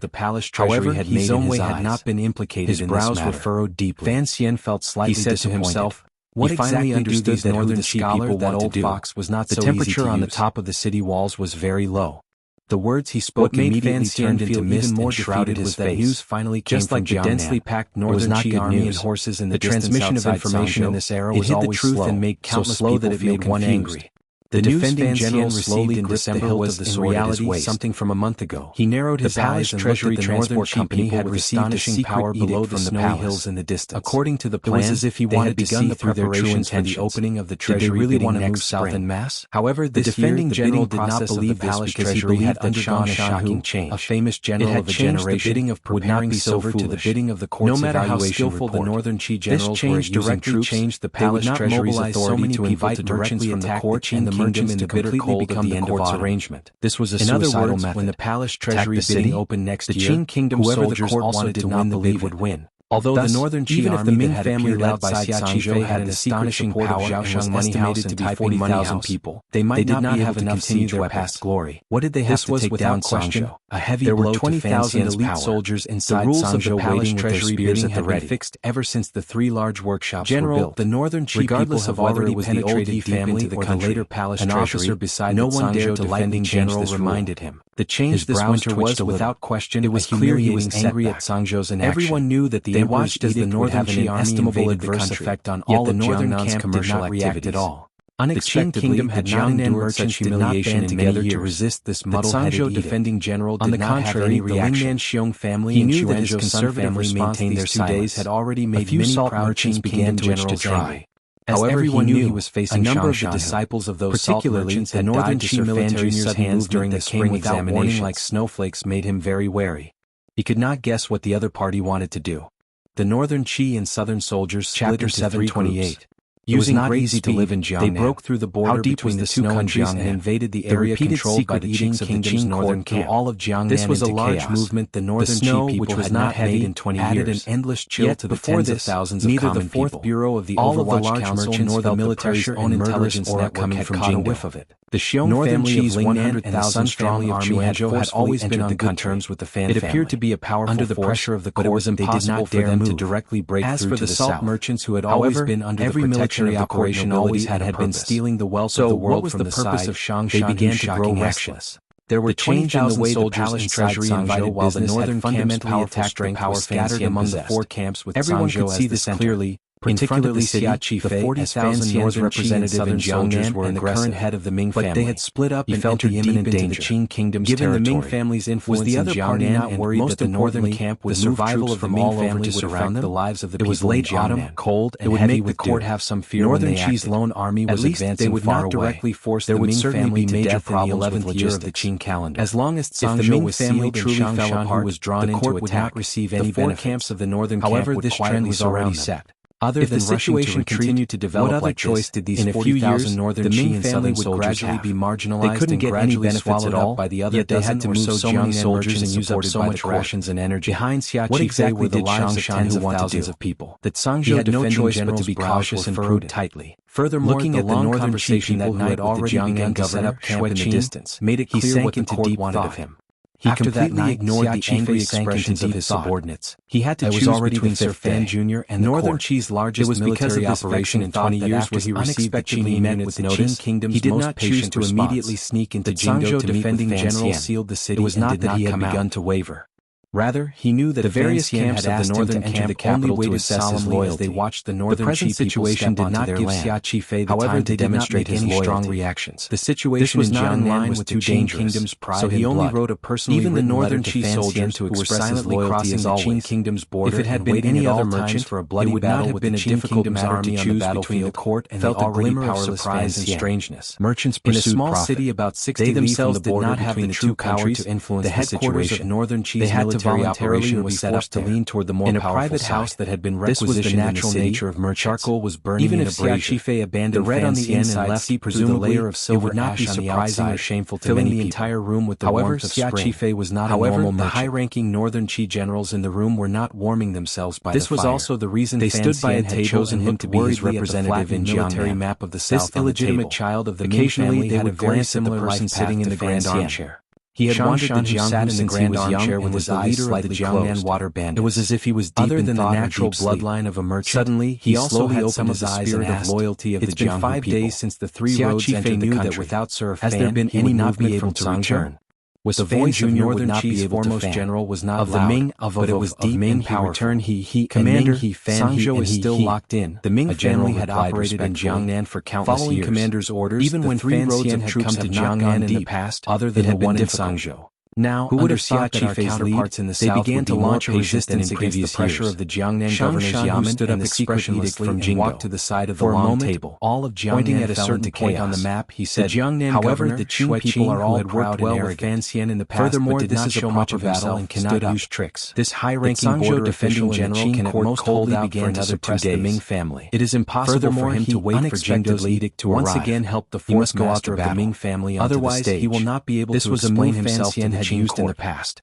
the palace treasury had made in his eyes. Had not been implicated in this matter. His brows were furrowed deeply. Fan Xian felt slightly disappointed. He said to himself, "What exactly understood that northern scholar that old fox was not so easy to use. The temperature on the top of the city walls was very low." The words he spoke immediately turned into mist and shrouded his face. News finally came just like the densely packed northern Qi army and horses in the transmission of information in this era was always slow, and made countless people that it made one angry. The defending general received in December was in reality something from a month ago. He narrowed his eyes and looked at the Transport Company had received astonishing power below the snowy hills in the distance. According to the plan, it was as if he wanted to see through their true intentions for the opening of the treasury really want to move south en masse. However, the defending general did not believe this because he believed that undergone a shocking change. A famous general of a generation would not be so foolish. To the bidding of the court's no matter how skillful the northern Qi generals were using troops, changed the palace treasury's authority to invite merchants from the court and the merchants to completely become the court's arrangement. This was a suicidal method. When the palace treasury bidding opened next year, the Qing kingdom soldiers also did not believe would win. Although the northern Qi even if the Ming family led by Xia Qingfei had an astonishing power and was estimated to be 40,000 people, they might not have enough to continue their past glory. What did they have to take down Guangzhou? a heavy There were blow to 20,000 Fanxian's elite power. soldiers The inside rules of the Sangzhou palace waiting with their treasury spears bidding at the had been ready. fixed ever since the 3 large workshops General, were built. the northern Qi Regardless people of have whether already it was the old penetrated Yi deep family into the or the country. later palace An treasury, officer beside no the one dared Sangzhou to lightly defending change general this rule. reminded him. The change His this brows winter twitched was, a little. without question, It was a humiliating humiliating angry at setback. Sangzhou's inaction. Everyone knew that the They emperor's watched as the edict would northern have an Qi army inestimable invaded the adverse country. effect on Yet all the of northern Jiangnan's camp did commercial not react activities. at all. Unexpectedly, The Qing kingdom had the not Jiangnan endured merchants such did not humiliation band in together many to years. resist this The muddle-headed Sangzhou edict. defending general On did the not have contrary, any the reaction. Lingnan Xiong family He and knew that Xuanzhou his Sun conservative family response maintained these their 2 days silence. had already A made few many salt proud merchants Qing began kingdom to generals generals angry. angry. However, As he everyone knew knew, he was facing a number of the Shangshan, disciples of those salt particularly merchants the had northern died to Qi military's military's sudden hands movement during the that spring came without warning examinations. like snowflakes made him very wary. He could not guess what the other party wanted to do. The northern Qi and southern soldiers split into 3 groups. It was not easy to live in Jiangnan. They broke through the border between the 2 countries and invaded the area controlled by the Qing Kingdom's northern camp. All of Jiangnan this was a large movement. The northern Qi people which was not heavy in 20 years, added an endless chill to the tens of thousands of common people. Neither the 4th Bureau of the Overwatch Council nor the military's own intelligence network had caught a whiff of it. The Xiong family of Lingnan and the Sun family of Xuanzhou had always been on good terms with the Fan family. It appeared to be a powerful under the pressure of the court, but it was impossible for them to directly break through to the south. As for the salt merchants who had always been under the protection of the operation always had been stealing the wealth of the world from the purpose of Shangshan, they began to grow restless. There were change in the way the palace treasury invited while the northern fundamentally attacked the power scattered among the 4 camps with everyone could see this clearly. Particularly Xia Qifei, 40,000 northern representative in Jiangnan were and the current head of the Ming family. But they had split up and felt the imminent danger. The Qing kingdom's given the Ming family's influence was the other party not worried that the northern camp would move troops from all over to surround the lives of the people. It was late autumn, cold and heavy with dew. It would make the court have some fear when they acted. Northern Qi's lone army was advancing far away. They would not directly force the Ming family to death in the 11th year of the Qing calendar. As long as Sangzhou was sealed and Shangshan who was drawn into attack, would not receive any benefit. The 4 camps of the northern camp would this trend was already set. Other than the situation continued to develop, what other choice did these 40,000 northern Qi and southern soldiers gradually be marginalized? They couldn't get any benefits at all by the other dozen or so young soldiers and use up so much rations and energy. Behind Xia Qifei were the lives of tens of thousands of people. That Sangzhou had no choice but to be cautious and prudent. Tightly. Furthermore, looking at the long conversation that night who had already begun to set up camp in the distance, made it clear what the court wanted of him. He completely ignored the angry expressions of his subordinates. He had to choose between Sir Fan Jr. and Northern Qi's largest military operation in 20 years where he received the Qing met with the Qing kingdom's he did not choose to immediately sneak into Jingzhou to defending general sealed the city. It was not that he had begun to waver. Rather, he knew that the various camps of the northern camp the capital to assess his loyalty. As they watched the northern Qi situation did not give Xia Qifei the time to demonstrate his strong reactions. The situation was not in line with the Qing kingdom's pride, so he only wrote a personally even the northern Qi soldiers who were silently crossing the Qing kingdom's border. If it had been any other merchant for a bloody battle with the Qing kingdom's army on the battlefield, the court and felt a glimmer of surprise and strangeness. Merchants in a small city about 60 li from the border between the 2 countries to influence the headquarters of northern Qi's military operation was set up to lean toward the more powerful side. In a private house that had been requisitioned this was the natural nature of merchants. Charcoal was burning even if Xia Qifei abandoned the red on the inside and left presumably the layer of silver would not be surprising or shameful to filling the entire room with the warmth of spring. Xia Qifei was not a normal merchant. The high-ranking northern Qi generals in the room were not warming themselves by the fire. This was also the reason they stood by a table chosen him to be his representative in military map of the south. This illegitimate child of the Ming family had a very similar person sitting in the grand armchair. He had wandered the Jiang in the grand armchair with his eyes slightly closed. Water bandits. It was as if he was deep in thought, the natural bloodline of a merchant. Suddenly, he also opened his eyes and asked, loyalty of the Jiang people. It's been 5 days since the 3 roads entered the country. That without Sir Fan, has there been any movement from Sangzhou? Was the voice of Northern Qi's foremost general was not of the Ming, but it was deep and powerful. He Commander, Sangzhou is still locked in. The Ming family had operated in Jiangnan for countless years. Following commander's orders, even when 3 roads had come to Jiangnan in the past, other than the one in Sangzhou. Now, who would have thought that our counterparts in the south began to launch a resistance against the pressure of the Jiangnan governor's yamen stood up expressionlessly and walked to the side of the long table. All of Jiangnan pointing at a certain point on the map, he said, however, the Qing people are all proud and arrogant. In the past, furthermore, this is a proper battle and cannot use tricks. This high-ranking border official general can at most hold out for another 2 days. The Ming family. It is impossible for him to wait for Jingzhou's edict to arrive. Once again, help the 4th master of the Ming family onto the stage. Otherwise, he will not be able to explain himself to the Qing used in the past.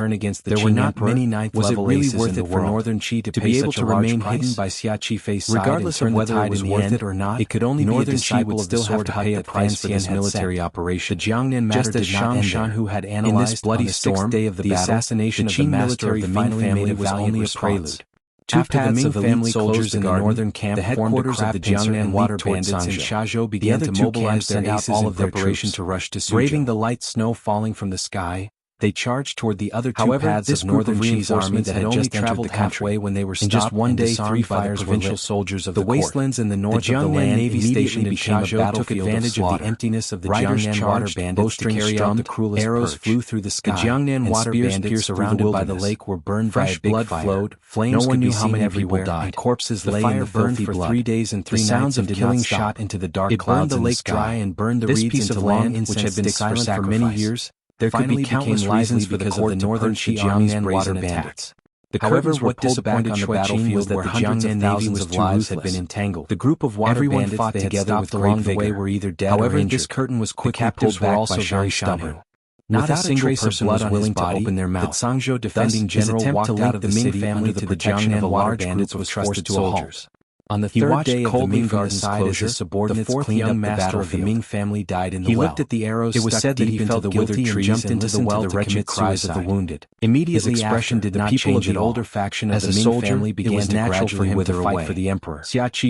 turn against the There Qing were not emperor? many ninth Was it level really aces worth in it the for world Northern Qi to to pay be able such to a large remain price? hidden by Xia Qifei's side Regardless and of turn whether the it tide was in the worth end, it or not, it could only be a Northern Qi disciple would of the still have sword to hut pay a that price Fan for Xian this had military set. operation. The Jiangnan matter Just as did not Shang end Shan, there. who had In this analyzed bloody on the sixth storm, day of the battle, assassination the of the Qing master military of the finally Ming made family a was valiant only a response. prelude. Two After the paths Ming of elite family soldiers closed in the garden, northern camp the formed a headquarters of crab the pincer Jiangnan and water leaped toward bandits in Sangzhou. Shazhou The began other to two mobilize camps their sent out aces all in of their preparation troops. to rush to Suzhou. Braving the light snow falling from the sky, they charged toward the other two However, paths this of group of Northern Qi's army reinforcements that had had only just entered traveled the country. halfway when they were In just stopped one and day, disarmed three by the fires provincial were lit. soldiers of The the court. wastelands in the north The of the Jiangnan land Navy immediately station in became a Shazhou took battlefield of advantage of slaughter. the emptiness of the Riders Jiangnan water charged, bandits to bowstrings carry out strummed, the cruelest arrows purge. flew through the sky, The Jiangnan and water spears bandits pierced surrounded through the by the wilderness. lake were burned Fresh by a big blood fire. flowed, flames No one could knew be how seen many people everywhere, died. and corpses The lay fire in the burned filthy for blood. 3 days and 3 The nights sounds and of did killing not stop. shot into the dark It clouds burned the in the lake sky. dry and burned the This reeds piece into of land, long which had been incense silent sticks for for many sacrifice. years, there could Finally be countless became reasons lively for the because of court the to Northern purge the Qi army's Jiangnan brazen water attack. bandits. The However, curtains were what pulled back disappointed on the Shuai Qing battlefield was that where the hundreds of Jiangnan Navy thousands was of too lives had ruthless. been entangled. The group of water Everyone bandits fought they had together with stopped along great the way vigor. were either dead However, or injured. this curtain was quickly captives pulled were back also by very very stubborn. stubborn. Not Without a single trace of person blood was on willing his to body, open their the mouth. Zhangzhou Thus, defending his general attempt walked to out link of the the Ming city family under to the the protection Jiangnan of a water large bandits group was of trusted forced to a halt. soldiers. On the third day of the Ming Garden's closure, the fourth young master of the Ming family died in the well. He looked at the arrows. It was said that he felt guilty and jumped into the well to wretched cries of the wounded. Immediately, his expression did not change at all. The older faction of the Ming family began to gradually wither away. For the emperor.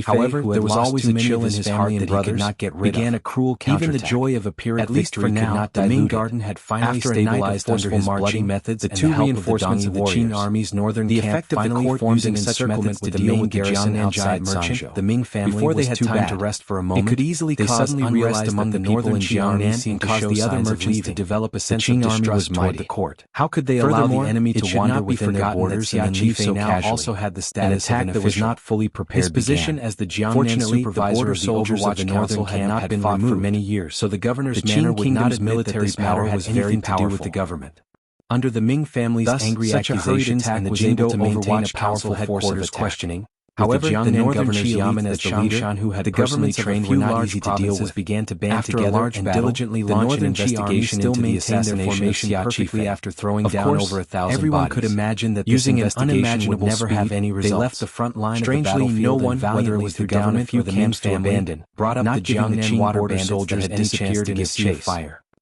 However, there was always a chill in his heart that he could not get rid of. Began a cruel counterattack. Even the joy of a Pyrrhic victory could not dilute. The Ming Garden had finally stabilized under his bloody methods. The two reinforcements of the Qin army's northern camp finally formed an encirclement with the Ming garrison outside merchant. The Ming family before they had time to rest for a moment, it could easily cause unrest among the northern Jiangnan and cause the other merchants to develop a sense of distrust toward the court. How could they allow the enemy to wander within their borders and then leave so casually? Also had the status of an attack that was not fully prepared. His position as the Jiangnan supervisor of the Overwatch Council had not been removed for many years, so the governor's manner would not admit that this power had anything to do with the government. Under the Ming family's angry accusations and the Jingdo to maintain a powerful headquarters questioning. However, the northern Xiamen as the leader, who had personally trained were not easy to deal with, began to band together and diligently launch an investigation into the assassination of Xia after throwing down over 1,000 everyone bodies. Could imagine that using an unimaginable would never have any results. They left the front line Strangely, of the no one, whether it was the government or the Ming family, brought up the Jiangnan water soldiers that had disappeared in his chase.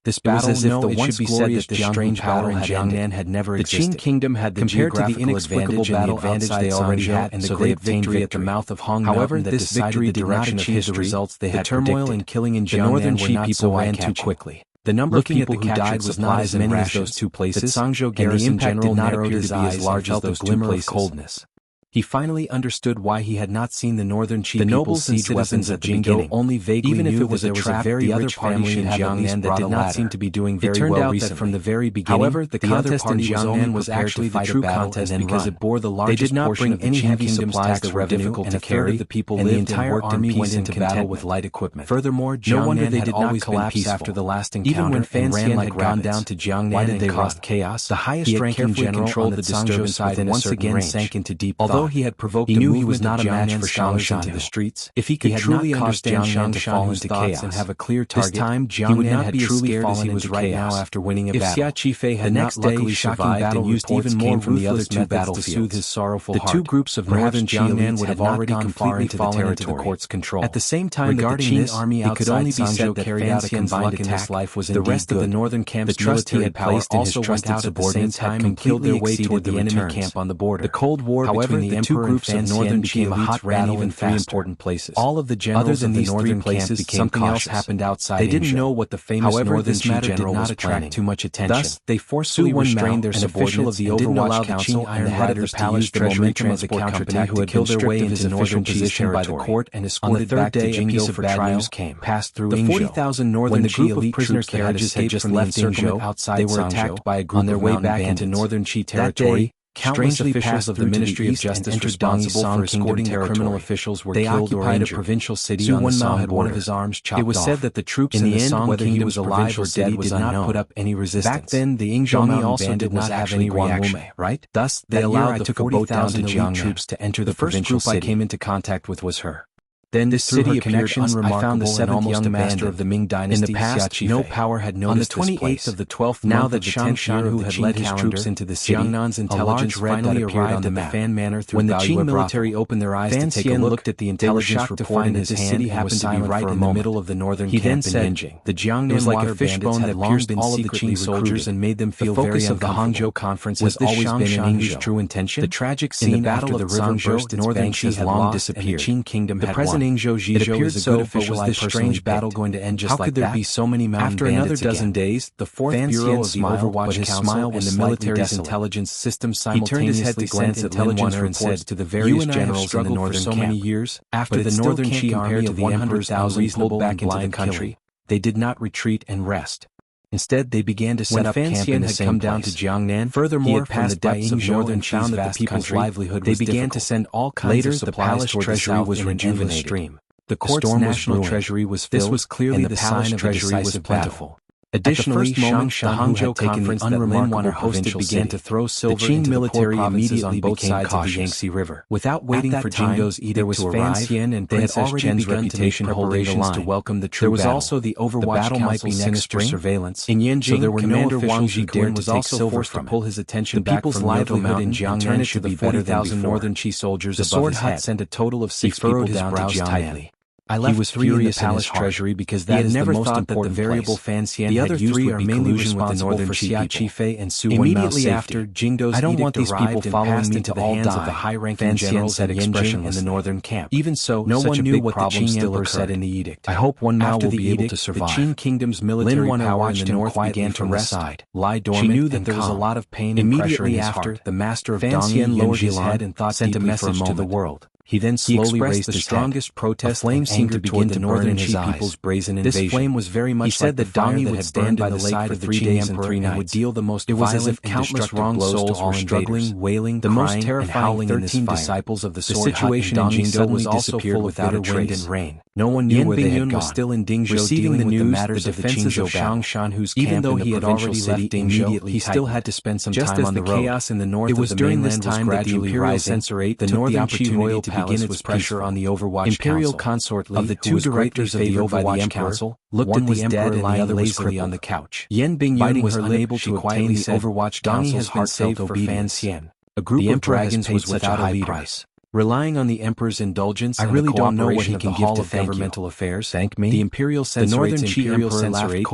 This battle, as if the once glorious that this strange battle in Jiangnan had never existed. The Qin kingdom had the compared to the inexplicable battle advantage they already had, and the great victory at the mouth of Hong Mountain. However, this victory did not achieve the results they had predicted. The turmoil and killing in Jiangnan were not so eye-catching. Too quickly. The number of people who died was not as many as those two places, and the impact did not appear to be as large as those two places. Coldness. He finally understood why he had not seen the northern Qi nobles and citizens at the beginning. Only vaguely even if it was a trap, the other party in Jiangnan that did not seem to be doing very well recently. From the very beginning, however, the contest in Jiangnan was actually the true contest because it bore the largest portion of the Qin supplies that were difficult to carry. The people and the entire army went into battle with light equipment. Furthermore, no wonder they did not collapse after the last encounter. Even when Fan Xian had gone down to Jiangnan and caused chaos, the highest-ranking general on the Zhangzhou side once again sank into deep thought. Although he had provoked, he knew he was not a match for Shangshan into the streets. If he could truly understand Shangshan's thoughts and have a clear target, this time he would not be truly fallen into right now after winning a battle. If Xia Qifei had not luckily survived and used even more from the other two battlefields to soothe his sorrowful heart, the two groups of northern Jiangnan would have already completely fallen into the court's control. At the same time, regarding this army, it could only be said that carried out a combined attack. Life was the rest of the northern camp's military power also went out at the same time and killed their way toward the enemy camp on the border. The Cold War between the emperor groups of northern became a hot battle in three important places. All of the generals in these northern places something else happened outside. They didn't know what the famous northern Qi general was planning. Too much attention. Thus, they forcefully restrained their subordinates of the Overwatch Council and the head of the palace treasury transport company who had killed their way into northern position by the court and escorted back to Jingdo for trials came. Passed through the 40,000 northern Qi elite prisoner carriages had just left Jingdo outside. They were attacked by a group on their way back into northern Qi territory. Countless officials of the Ministry of Justice responsible for escorting the criminal officials were killed or injured. A provincial city on the Song had one of his arms chopped off. It was said that the troops in the Song whether he was alive or dead did not put up any resistance. Back then, the Yingzhou also did not have any reaction, right? Thus, they allowed the 40,000 elite troops to enter the provincial city. The first group I came into contact with was her. Then this city appeared unremarkable. I found the seventh young master of the Ming dynasty. In the past, no power had noticed this place. On the 28th of the 12th now that Shangshan, who had led his troops into the city, Jiangnan's intelligence finally arrived at the Fan Manor through when the Qin military opened their eyes to take a look, looked at the intelligence report in his hand and happened to be right in the middle of the northern camp. He then said, "The Jiangnan like a fishbone that pierced all of the Qi soldiers and made them feel very uncomfortable." The focus of the Hangzhou conference has always been in Yingzhou's true intention. The tragic scene after the river burst, northern Qi had long disappeared. The Qin kingdom had won. It appeared so, but was this strange battle going to end just like that? How could there be so many mountain bandits again? After another dozen days, the fourth bureau of the Overwatch Council and the military's intelligence system simultaneously sent intelligence reports to the various generals in the northern camp. So many years after the northern Qi army of 100,000 pulled back into the country, they did not retreat and rest. Instead, they began to set up camp in the same place. When Fan Xian had come down to Jiangnan, furthermore, from the depths of northern found that the people's livelihood was difficult. They began to send all kinds of supplies toward the south in an endless stream. The court's national treasury was filled, this was clearly the sign of a decisive battle. Additionally, the Hangzhou conference that Lin Wan hosted began to throw silver into the military provinces on both sides of the Yangtze River. Without waiting for Jingdo's edict to arrive, they had already begun to make preparations to welcome the true battle. There was also the Overwatch Council's sinister surveillance in Yanjing. So there were no officials who dared to take silver from it. Pull his attention back from livelihood in Jiangnan should be better than before. Northern Qi soldiers the sword hut sent a total of 6 people down to Jiangnan. He was furious in his palace treasury because that is the most important variable Fan Xian the other three are mainly responsible for Xia Qifei and Su Wenmao's immediately after Jingdo's I don't want these people following me to the hands of the high-ranking generals at Yanjing in the northern camp. Even so, no one knew what the Qing emperor said in the edict. I hope Wenmao will be able to survive. The Qing kingdom's military power in the north began to rest, lie dormant. She knew that there was a lot of pain and pressure in his heart. The master of Fan Xian lowered his head and sent a message to the world. He then slowly raised the strongest protest flame seemed to begin to burn in his people's brazen invasion. This flame was very much he said that Dongi would stand by the side of the 3 days and 3 nights and would deal the most violent as if countless wrong souls were struggling, wailing, the most terrifying 13 disciples of the sword. The situation in Jingdo was also full without a wind and rain. No one knew where they had gone. Was still in Dingzhou receiving the news, the defenses of Shangshan, whose camp in the provincial city immediately he still had to spend some time on the road. Chaos in the north. It was during this time that the Imperial Censorate, the Northern Qi royal to begin its pressure on the Overwatch Imperial Consort of the 2 directors of the Overwatch Council, looked at the Emperor lying lazily on the couch. Yan Bingyun was unable to quietly the Overwatch Council's heart saved for Fan Xian. A group of dragons was without a high price. Relying on the Emperor's indulgence, I really don't know what he can give to governmental affairs. Thank me. The Imperial Censorate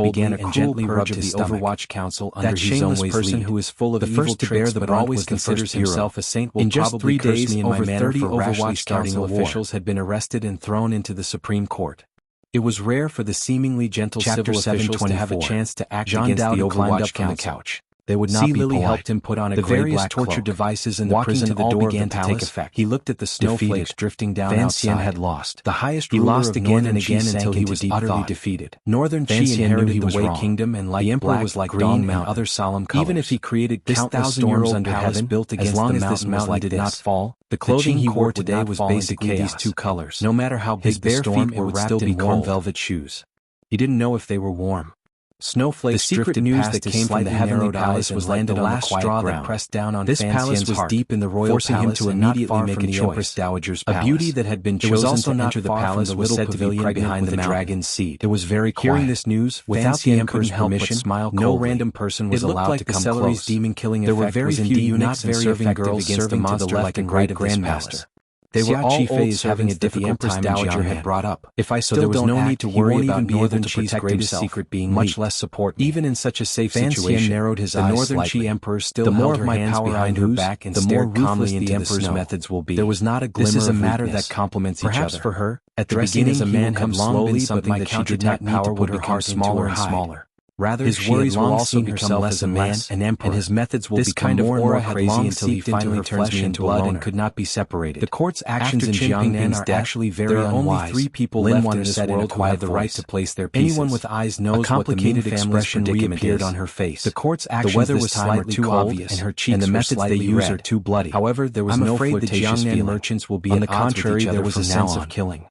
began a gently rubbed the Overwatch Council under his shameless person who is full of the first to bear the but always considers himself a saint. In just 3 days, over 30 Overwatch Council officials had been arrested and thrown into the Supreme Court. It was rare for the seemingly gentle civil officials to have a chance to act against the Overwatch Council. They would not be Lily helped him put on a various torture devices in the prison to the door began to take effect. He looked at the snowflakes drifting down outside. Fan Xian had lost. The highest he lost again and again until he was utterly defeated. Northern Qi inherited the Wei Kingdom and like the Emperor was like green and other solemn colors. Even if he created countless storms under heaven built against the mountain as mountain did not fall, the clothing he wore today was basically these 2 colors. No matter how big the storm, it would still be warm velvet shoes. He didn't know if they were warm. Snowflakes the secret news that came from the heavenly palace was landed on the last straw that pressed down on this palace was deep in the royal palace him to immediately make a Empress Dowager's palace. A beauty that had been chosen to enter the palace was said to be pregnant with the dragon's seed. It was very quiet. Hearing this news, without the Emperor's permission, no random person was allowed to come close. There were very few eunuchs and serving girls serving to the left and right of this palace. They were all old having a difficult Empress Dowager had brought up. If I still there was no need to worry about Northern Qi's greatest secret being much less support. Even in such a safe situation, narrowed his eyes Northern Qi Emperor still held her hands behind her back and stared calmly into the Emperor's methods will be. There was not a glimmer of weakness. This is a matter that complements each other. Perhaps for her, at the beginning as a man had long been something that she did not power would her heart smaller and smaller. Rather, his worries will also become less a man, an emperor, and his methods will become more and more crazy until he finally turns me into blood and could not be separated. The court's actions in Jiangnan's are actually very unwise. There are only 3 people left in this world who have the right to place their pieces. Anyone with eyes knows what the complicated expression reappeared on her face. The court's actions the weather was slightly too obvious, and her cheeks and the methods they use are too bloody. However, there was no flirtatious feeling. Merchants will be on the contrary, there was a sense of killing.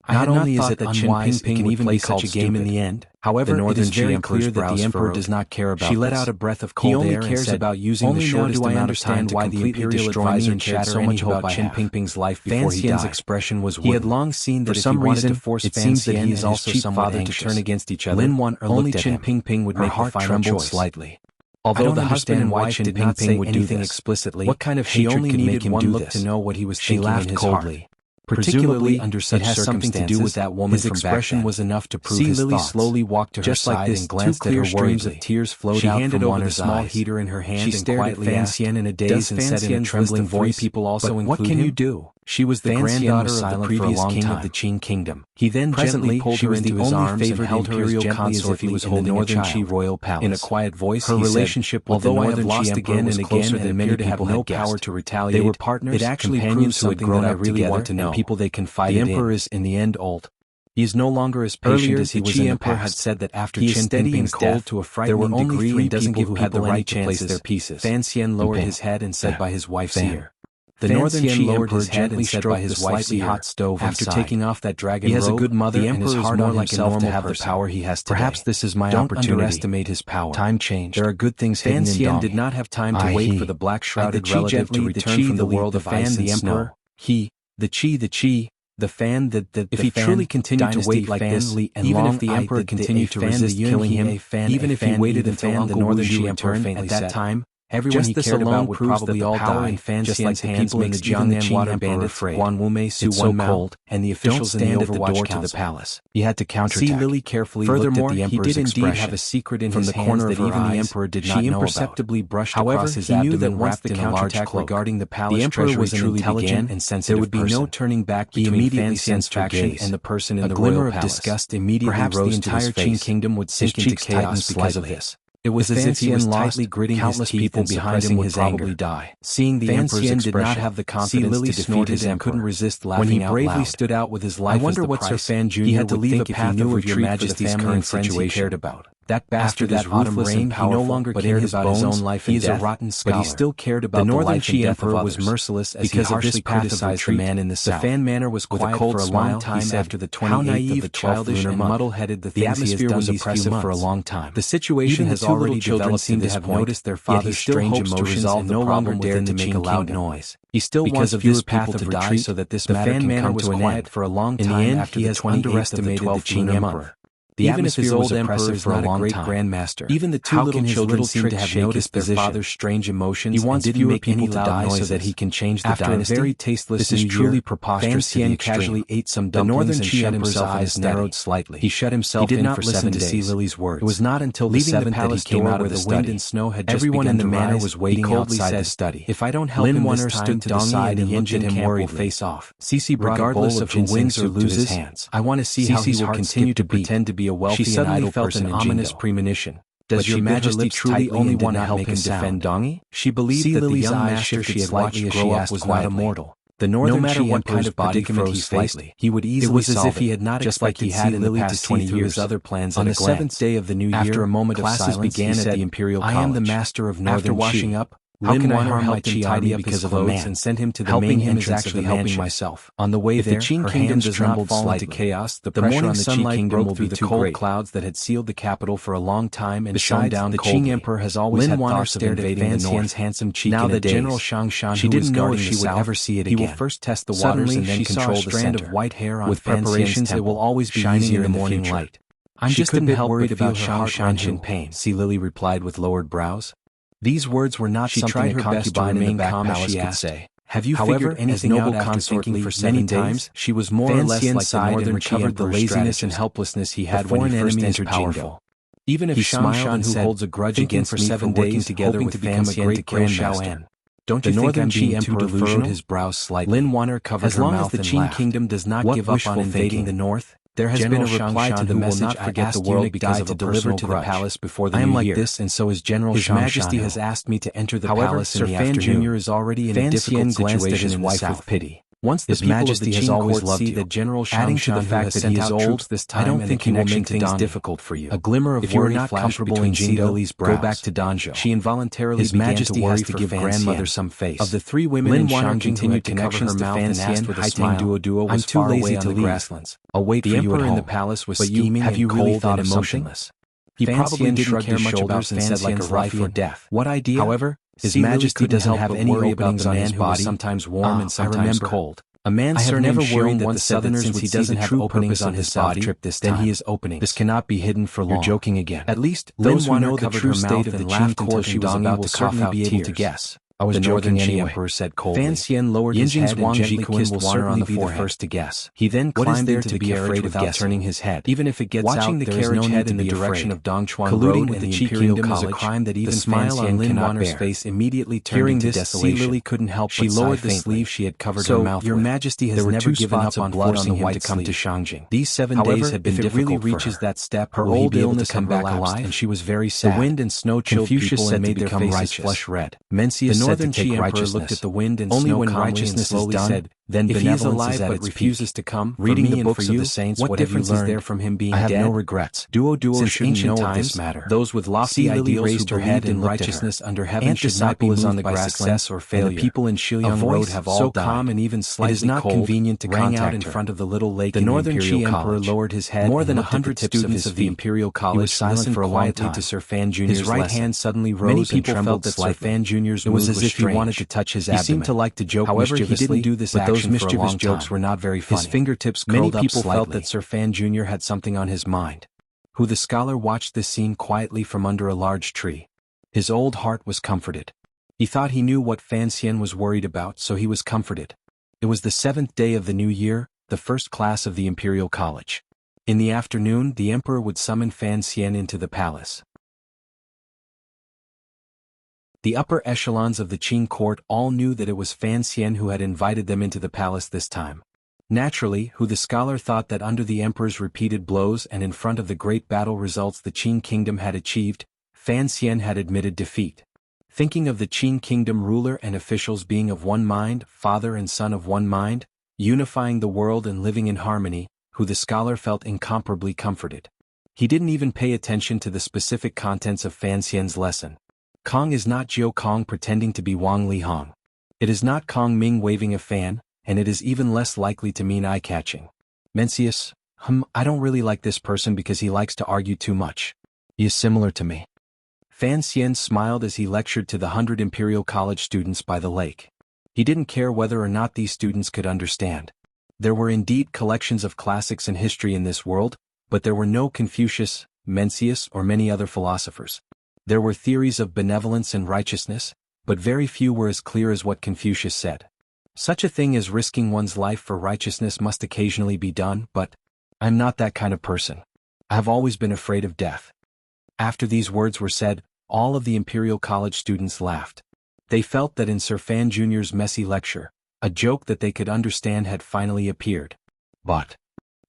Not only is it that unwise it can even be such a game in the end. However, it is very clear that the Emperor does not care about this. She let out a breath of cold air and said, about using the shortest amount of time to completely destroy me and shatter so much about Chen Pingping's life before he died. Fan Xian's expression was wooden. He had long seen that for some reason, it seems that he is also somewhat anxious. To turn against each other. Lin Wan only Chen Pingping would make the final choice slightly. Although the husband and wife did not say anything explicitly, what kind of hatred could make him do this? To know what he was thinking in his heart. Particularly under such circumstances, with that woman his expression was enough to prove his Lily thoughts. Slowly walked to her side and glanced at her streams of tears flowed out from one of her small heater in her hand. She stared at Fan Xian in a daze and said in a trembling voice, people also include what can you do? She was the granddaughter of the previous king of the Qing kingdom. He then gently pulled her into his arms and held her as gently as if he was holding a Northern Qi royal palace. In a quiet voice, her relationship with the Northern Qi again and again and appeared to have no power to retaliate. They were partners, companions who had grown up together, and people they confided in. The Emperor is in the end old. He is no longer as patient as he was in the past. Had said that after Chen Pingping's death, there were only 3 people who had the right to place their pieces. Fan Xian lowered his head and said by his wife's ear. The Northern Qi lowered his head and said by his slightly hot stove after taking off that dragon robe, he has a good mother and is hard on himself to have the power he has today. Perhaps this is my opportunity. Don't underestimate his power. Time changed. There are good things hidden in Dong. Fan Xian did not have time to wait for the black-shrouded relative to return from the world of ice and snow. The fan, if he truly continued to wait like this, even if the emperor continued to resist killing him, even if he waited until the Northern Qi emperor at that time, everyone he cared about would probably all die, just like the people in the Jiangnan water bandit Guan Wume Su Wen cold, and the officials in the Overwatch to the palace. He had to counterattack. See Lily carefully looked at the emperor's expression. He did indeed have a secret in his hands that even the emperor did not know about. She imperceptibly brushed across his abdomen wrapped in a large cloak. Regarding the palace, the emperor was an intelligent and sensitive person. There would be no turning back between Fan Xian's faction and the person in the royal palace. A glimmer of disgust immediately rose to his face. Perhaps the entire Qing kingdom would sink into chaos because of this. It was as if he was tightly gritting his teeth and behind him would probably die. Seeing the emperor's expression, did not have the confidence to defeat his emperor. Couldn't resist laughing out loud. When he bravely stood out with his life as the price, Sir Fan Jr. he had to leave a path of retreat for the family and friends he cared about. That bastard, that autumn rain, he no longer cared about his own life and death. He is a rotten scholar, but he still cared about the life and death of others. The Northern Qi emperor was merciless as he harshly criticized the man in the south. The fan manner was quiet for a long time after the 28th of the 12th lunar month. Muddle-headed the things atmosphere was oppressive for a long time. The situation has already developed seem to have noticed their father's strange emotions and no longer dared to make a loud noise. He still wants fewer people to die so that this matter can come to an end. For a long time, in the end, he has underestimated the Qing emperor. Even if his old emperor is not a great grandmaster, even the two little children seem to have noticed their father's strange emotions. He wants fewer people to die so that he can change the dynasty. After a very tasteless New Year, truly preposterous to the extreme. Casually ate some dumplings and shut himself eyes narrowed slightly. He shut himself in for 7 days. He did not listen to see Lily's words. It was not until the 7th that he came out where the wind and snow had just begun to rise. Everyone in the manor was waiting outside the study. If I don't help him this time, stood to the side and looked at him worriedly. Face off. Cece brought a bowl of who wins or loses hands. I want to see how he will continue to pretend to be a wealthy and idle felt an ominous premonition. Does your Majesty truly only want to help him defend Dongi? She believed that the young master she had watched grow up was not immortal. The Northern Qi what kind of predicament he faced, he would easily solve it. It was as if he had not just like he had in the past 20 years. Other plans on the 7th day of the new year, after a moment of silence, began at the Imperial College. I am the master of Northern Qi. After washing up, how can I harm my Qi tidy up because of a man and send him to the main entrance of the mansion myself? On the way there, the Qing kingdom does not fall into chaos. The pressure on the Qi kingdom will be the cold clouds that had sealed the capital for a long time and shone down the Qing emperor has always had thoughts of invading the north. Handsome cheek now that General Shangshan, she didn't know if she would ever see it again. He will first test the waters and then control the center. Of white hair on with preparations, it will always be shining in the morning light. I'm just a bit worried about Shangshan in pain. See, Lily replied with lowered brows. These words were not something a concubine in the back palace could say. Have you figured anything out after thinking for 7 days? She was more or less like the northern recovered the laziness and helplessness he had when he first entered Jingdo. Even if Shangshan, who holds a grudge against me for 7 days, hoping to become a great grandmaster. Don't you think I'm being too delusional? His brows slightly. Lin Wanner covered her mouth and laughed. As long as the Qing kingdom does not give up on invading the north, there has been a reply to the message not forget the world because of to deliver to the palace before the new year. I am like this and so is General His Majesty has asked me to enter the palace in the afternoon. Sir Fan Jr. is already in a difficult situation his wife with pity. Once the Majesty has always loved you, that General adding to the fact that he is old this time, I don't think he will make things difficult for you. A glimmer of worry flashed between Lily's brows. Go back to Danzhou. She involuntarily His Majesty has to give grandmother some face. Of the 3 women in Shangjing who had connections to Fan Xian with a smile, I'm too lazy to leave. I'll wait for you at home. The emperor in the palace was scheming and cold and emotionless. He probably didn't care much about Fan Xian's life or death. What idea? However, His Majesty doesn't have any openings on his body, sometimes warm and sometimes cold. A man never worried that the Southerners would see the true openings on his body, then he is opening. This cannot be hidden for long. You're joking again. At least, those who know the true state of the Qing court she was about to certainly be able to guess. I was joking anyway. The emperor said coldly. Fan Xian lowered his head and gently kissed Wanner on the forehead. The first to guess. He then climbed into the carriage without turning his head. Even if it gets out, there is no head in the direction of Dongchuan Road with the Qi kingdom is a crime that even Fan Xian cannot bear. Face immediately turned into desolation. Lily couldn't help but sigh faintly. She lowered the sleeve she had covered her mouth with. Your Majesty has never given up on forcing him to come to Shangjing. These 7 days had been difficult for her. Her old illness had come back alive, and she was very sad. The wind and snow chilled people and made their faces flush red. Mencius said to take righteousness. Looked at the wind and only snow when righteousness is done, Then if he is benevolence alive is at but its refuses peak. to come, Reading for me the and books for of you, the saints, what what have you difference is learned? there from him being I have dead? no regrets. Duo Since shouldn't ancient know of times, this matter. those with lofty Sea Lily ideals raised who her head believed in and looked at righteousness her. under heaven Aunt should not be Disciple is on moved the by grassland, success or and failure. the people in Shillong A voice Road have all so died. calm and even slightly It is not cold convenient to rang out contact in her. front of the little lake The in Northern Imperial Qi Emperor College. lowered his head More and than looked at the 100 tips of students his of the feet. Imperial He College was silent listened for a long quietly time. to Sir Fan Jr.'s His right lesson. hand suddenly Many rose and people trembled felt that Sir slightly. Fan Jr.'s It was mood as if he strange. wanted to touch his He abdomen. seemed to like to joke However, he mischievously, didn't do this but those action for a mischievous long jokes time. were not very funny. His fingertips Many curled up people felt slightly. that Sir Fan Jr. had something on his mind. Who the scholar watched this scene quietly from under a large tree. His old heart was comforted. He thought he knew what Fan Xian was worried about, so he was comforted. It was the 7th day of the new year, the first class of the Imperial College. In the afternoon, the emperor would summon Fan Xian into the palace. The upper echelons of the Qing court all knew that it was Fan Xian who had invited them into the palace this time. Naturally, Hu the scholar thought that under the emperor's repeated blows and in front of the great battle results the Qing kingdom had achieved, Fan Xian had admitted defeat. Thinking of the Qing kingdom ruler and officials being of one mind, father and son of one mind, unifying the world and living in harmony, Hu the scholar felt incomparably comforted. He didn't even pay attention to the specific contents of Fan Xian's lesson. Kong is not Jiao Kong pretending to be Wang Li Hong. It is not Kong Ming waving a fan, and it is even less likely to mean eye-catching. Mencius, I don't really like this person because he likes to argue too much. He is similar to me. Fan Xian smiled as he lectured to the 100 Imperial College students by the lake. He didn't care whether or not these students could understand. There were indeed collections of classics and history in this world, but there were no Confucius, Mencius or many other philosophers. There were theories of benevolence and righteousness, but very few were as clear as what Confucius said. Such a thing as risking one's life for righteousness must occasionally be done, but I'm not that kind of person. I have always been afraid of death. After these words were said, all of the Imperial College students laughed. They felt that in Sir Fan Jr.'s messy lecture, a joke that they could understand had finally appeared. But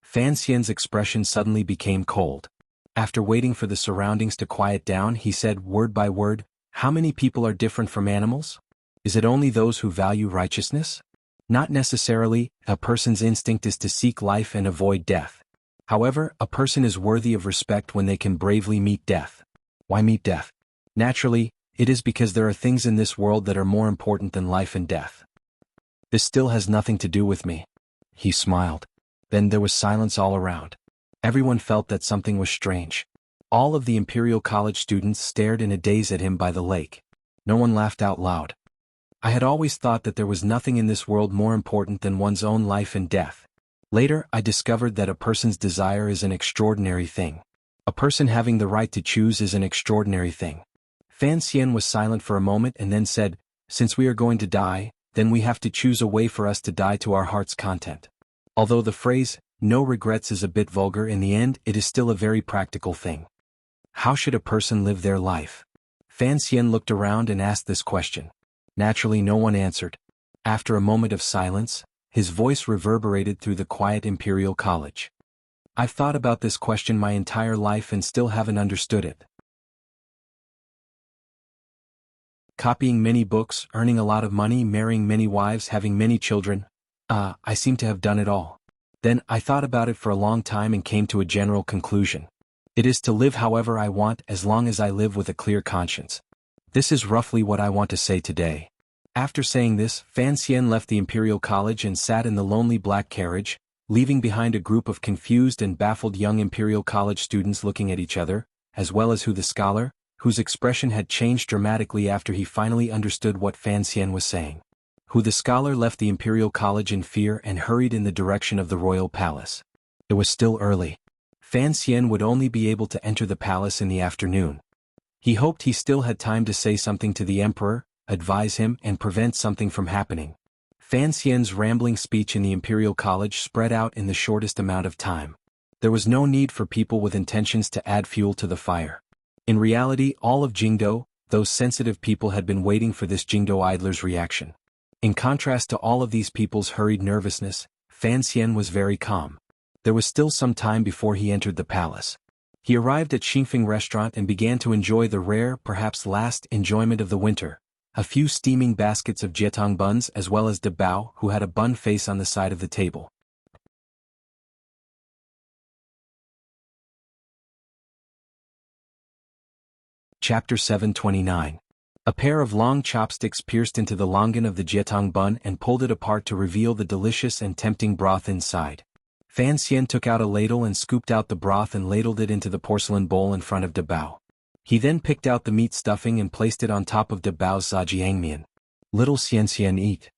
Fan Xian's expression suddenly became cold. After waiting for the surroundings to quiet down, he said word by word, "How many people are different from animals? Is it only those who value righteousness? Not necessarily. A person's instinct is to seek life and avoid death. However, a person is worthy of respect when they can bravely meet death. Why meet death? Naturally, it is because there are things in this world that are more important than life and death. This still has nothing to do with me." He smiled. Then there was silence all around. Everyone felt that something was strange. All of the Imperial College students stared in a daze at him by the lake. No one laughed out loud. I had always thought that there was nothing in this world more important than one's own life and death. Later, I discovered that a person's desire is an extraordinary thing. A person having the right to choose is an extraordinary thing. Fan Xian was silent for a moment and then said, "Since we are going to die, then we have to choose a way for us to die to our heart's content." Although the phrase, "no regrets" is a bit vulgar, in the end it is still a very practical thing. How should a person live their life? Fan Xian looked around and asked this question. Naturally no one answered. After a moment of silence, his voice reverberated through the quiet Imperial College. "I've thought about this question my entire life and still haven't understood it. Copying many books, earning a lot of money, marrying many wives, having many children. I seem to have done it all. Then I thought about it for a long time and came to a general conclusion. It is to live however I want as long as I live with a clear conscience. This is roughly what I want to say today." After saying this, Fan Xian left the Imperial College and sat in the lonely black carriage, leaving behind a group of confused and baffled young Imperial College students looking at each other, as well as Hu the scholar, whose expression had changed dramatically after he finally understood what Fan Xian was saying. Hu the scholar left the Imperial College in fear and hurried in the direction of the royal palace. It was still early. Fan Xian would only be able to enter the palace in the afternoon. He hoped he still had time to say something to the emperor, advise him and prevent something from happening. Fan Xian's rambling speech in the Imperial College spread out in the shortest amount of time. There was no need for people with intentions to add fuel to the fire. In reality, all of Jingdo, those sensitive people had been waiting for this Jingdo idler's reaction. In contrast to all of these people's hurried nervousness, Fan Xian was very calm. There was still some time before he entered the palace. He arrived at Xingfeng restaurant and began to enjoy the rare, perhaps last, enjoyment of the winter, a few steaming baskets of jietong buns as well as Dabao, who had a bun face on the side of the table. Chapter 729. A pair of long chopsticks pierced into the longan of the jietong bun and pulled it apart to reveal the delicious and tempting broth inside. Fan Xian took out a ladle and scooped out the broth and ladled it into the porcelain bowl in front of Dabao. He then picked out the meat stuffing and placed it on top of Dabao's zhajiangmian. Little Xian Xian, eat.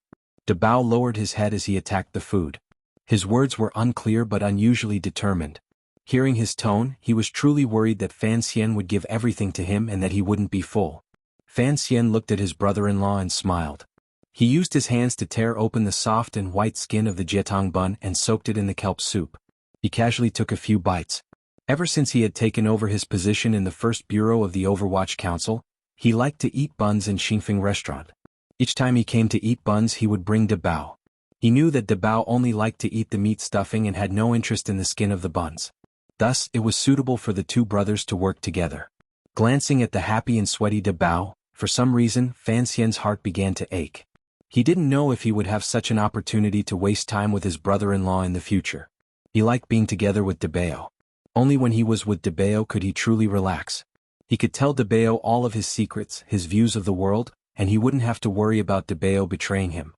Dabao lowered his head as he attacked the food. His words were unclear but unusually determined. Hearing his tone, he was truly worried that Fan Xian would give everything to him and that he wouldn't be full. Fan Xian looked at his brother-in-law and smiled. He used his hands to tear open the soft and white skin of the jietong bun and soaked it in the kelp soup. He casually took a few bites. Ever since he had taken over his position in the first bureau of the Overwatch Council, he liked to eat buns in Xingfeng restaurant. Each time he came to eat buns he would bring Dabao. He knew that Dabao only liked to eat the meat stuffing and had no interest in the skin of the buns. Thus, it was suitable for the two brothers to work together. Glancing at the happy and sweaty Dabao, for some reason, Fan Xian's heart began to ache. He didn't know if he would have such an opportunity to waste time with his brother-in-law in the future. He liked being together with Dabao. Only when he was with Dabao could he truly relax. He could tell Dabao all of his secrets, his views of the world, and he wouldn't have to worry about Dabao betraying him.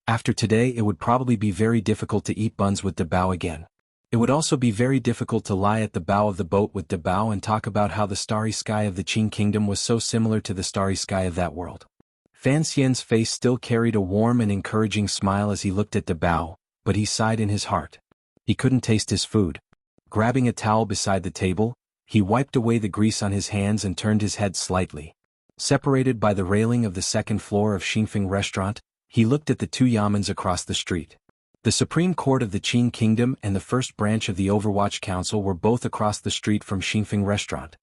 After today it would probably be very difficult to eat buns with Dabao again. It would also be very difficult to lie at the bow of the boat with Dabao and talk about how the starry sky of the Qing Kingdom was so similar to the starry sky of that world. Fan Xian's face still carried a warm and encouraging smile as he looked at Dabao, but he sighed in his heart. He couldn't taste his food. Grabbing a towel beside the table, he wiped away the grease on his hands and turned his head slightly. Separated by the railing of the second floor of Xingfeng restaurant, he looked at the two yamens across the street. The Supreme Court of the Qing Kingdom and the first branch of the Overwatch Council were both across the street from Xingfeng restaurant.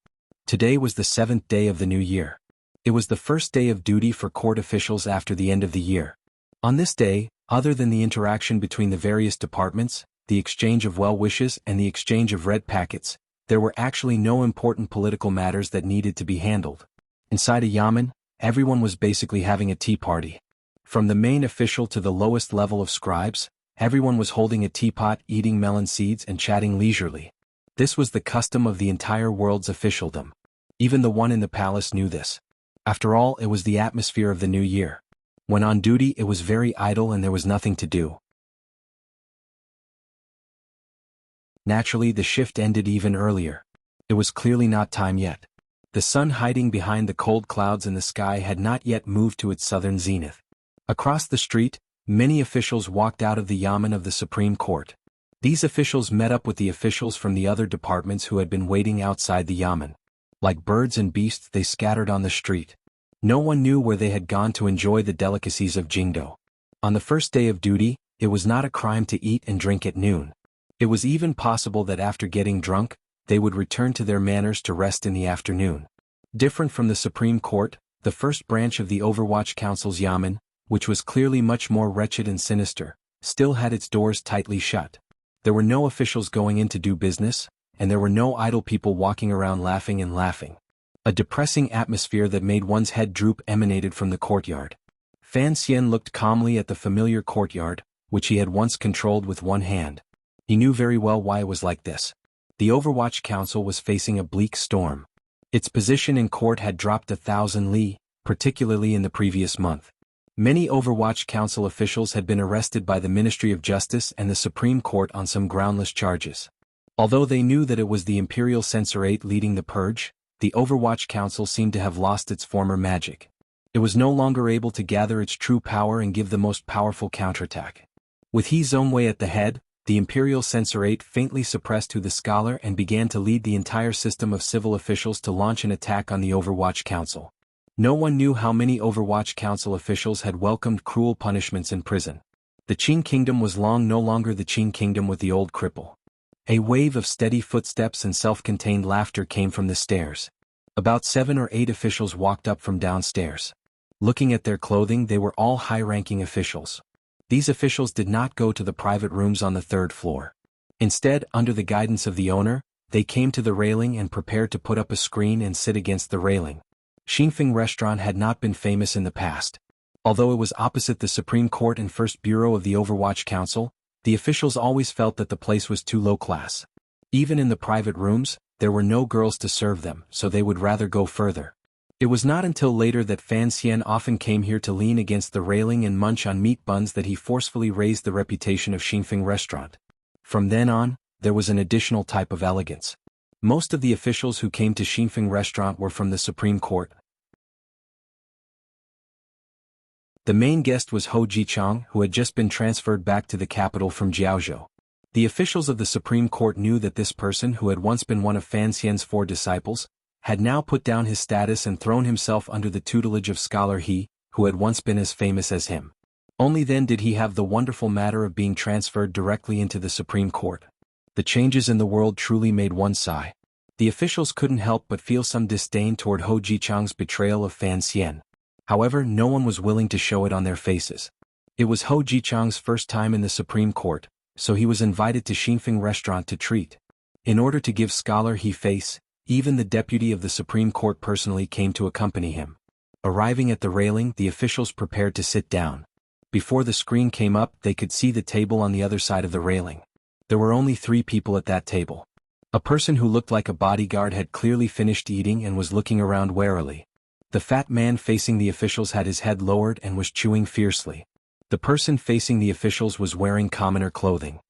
Today was the 7th day of the new year. It was the first day of duty for court officials after the end of the year. On this day, other than the interaction between the various departments, the exchange of well wishes and the exchange of red packets, there were actually no important political matters that needed to be handled. Inside a yamen, everyone was basically having a tea party. From the main official to the lowest level of scribes, everyone was holding a teapot, eating melon seeds and chatting leisurely. This was the custom of the entire world's officialdom. Even the one in the palace knew this. After all, it was the atmosphere of the new year. When on duty it was very idle and there was nothing to do. Naturally, the shift ended even earlier. It was clearly not time yet. The sun hiding behind the cold clouds in the sky had not yet moved to its southern zenith. Across the street, many officials walked out of the yamen of the Supreme Court. These officials met up with the officials from the other departments who had been waiting outside the yamen. Like birds and beasts they scattered on the street. No one knew where they had gone to enjoy the delicacies of Jingdo. On the first day of duty, it was not a crime to eat and drink at noon. It was even possible that after getting drunk, they would return to their manors to rest in the afternoon. Different from the Supreme Court, the first branch of the Overwatch Council's yamen, which was clearly much more wretched and sinister, still had its doors tightly shut. There were no officials going in to do business, and there were no idle people walking around laughing and laughing. A depressing atmosphere that made one's head droop emanated from the courtyard. Fan Xian looked calmly at the familiar courtyard, which he had once controlled with one hand. He knew very well why it was like this. The Overwatch Council was facing a bleak storm. Its position in court had dropped 1,000 li, particularly in the previous month. Many Overwatch Council officials had been arrested by the Ministry of Justice and the Supreme Court on some groundless charges. Although they knew that it was the Imperial Censorate leading the purge, the Overwatch Council seemed to have lost its former magic. It was no longer able to gather its true power and give the most powerful counterattack. With He Zhongwei at the head, the Imperial Censorate faintly suppressed Hu the Scholar and began to lead the entire system of civil officials to launch an attack on the Overwatch Council. No one knew how many Overwatch Council officials had welcomed cruel punishments in prison. The Qing Kingdom was no longer the Qing Kingdom with the old cripple. A wave of steady footsteps and self-contained laughter came from the stairs. About 7 or 8 officials walked up from downstairs. Looking at their clothing, they were all high-ranking officials. These officials did not go to the private rooms on the 3rd floor. Instead, under the guidance of the owner, they came to the railing and prepared to put up a screen and sit against the railing. Xingfeng Restaurant had not been famous in the past. Although it was opposite the Supreme Court and First Bureau of the Overwatch Council, the officials always felt that the place was too low class. Even in the private rooms, there were no girls to serve them, so they would rather go further. It was not until later that Fan Xian often came here to lean against the railing and munch on meat buns that he forcefully raised the reputation of Xingfeng Restaurant. From then on, there was an additional type of elegance. Most of the officials who came to Xingfeng Restaurant were from the Supreme Court. The main guest was Hou Jichang, who had just been transferred back to the capital from Jiaozhou. The officials of the Supreme Court knew that this person, who had once been one of Fan Xian's 4 disciples, had now put down his status and thrown himself under the tutelage of scholar He, who had once been as famous as him. Only then did he have the wonderful matter of being transferred directly into the Supreme Court. The changes in the world truly made one sigh. The officials couldn't help but feel some disdain toward Hou Jichang's betrayal of Fan Xian. However, no one was willing to show it on their faces. It was Hou Jichang's first time in the Supreme Court, so he was invited to Xingfeng Restaurant to treat. In order to give scholar He face, even the deputy of the Supreme Court personally came to accompany him. Arriving at the railing, the officials prepared to sit down. Before the screen came up, they could see the table on the other side of the railing. There were only 3 people at that table. A person who looked like a bodyguard had clearly finished eating and was looking around warily. The fat man facing the officials had his head lowered and was chewing fiercely. The person facing the officials was wearing commoner clothing.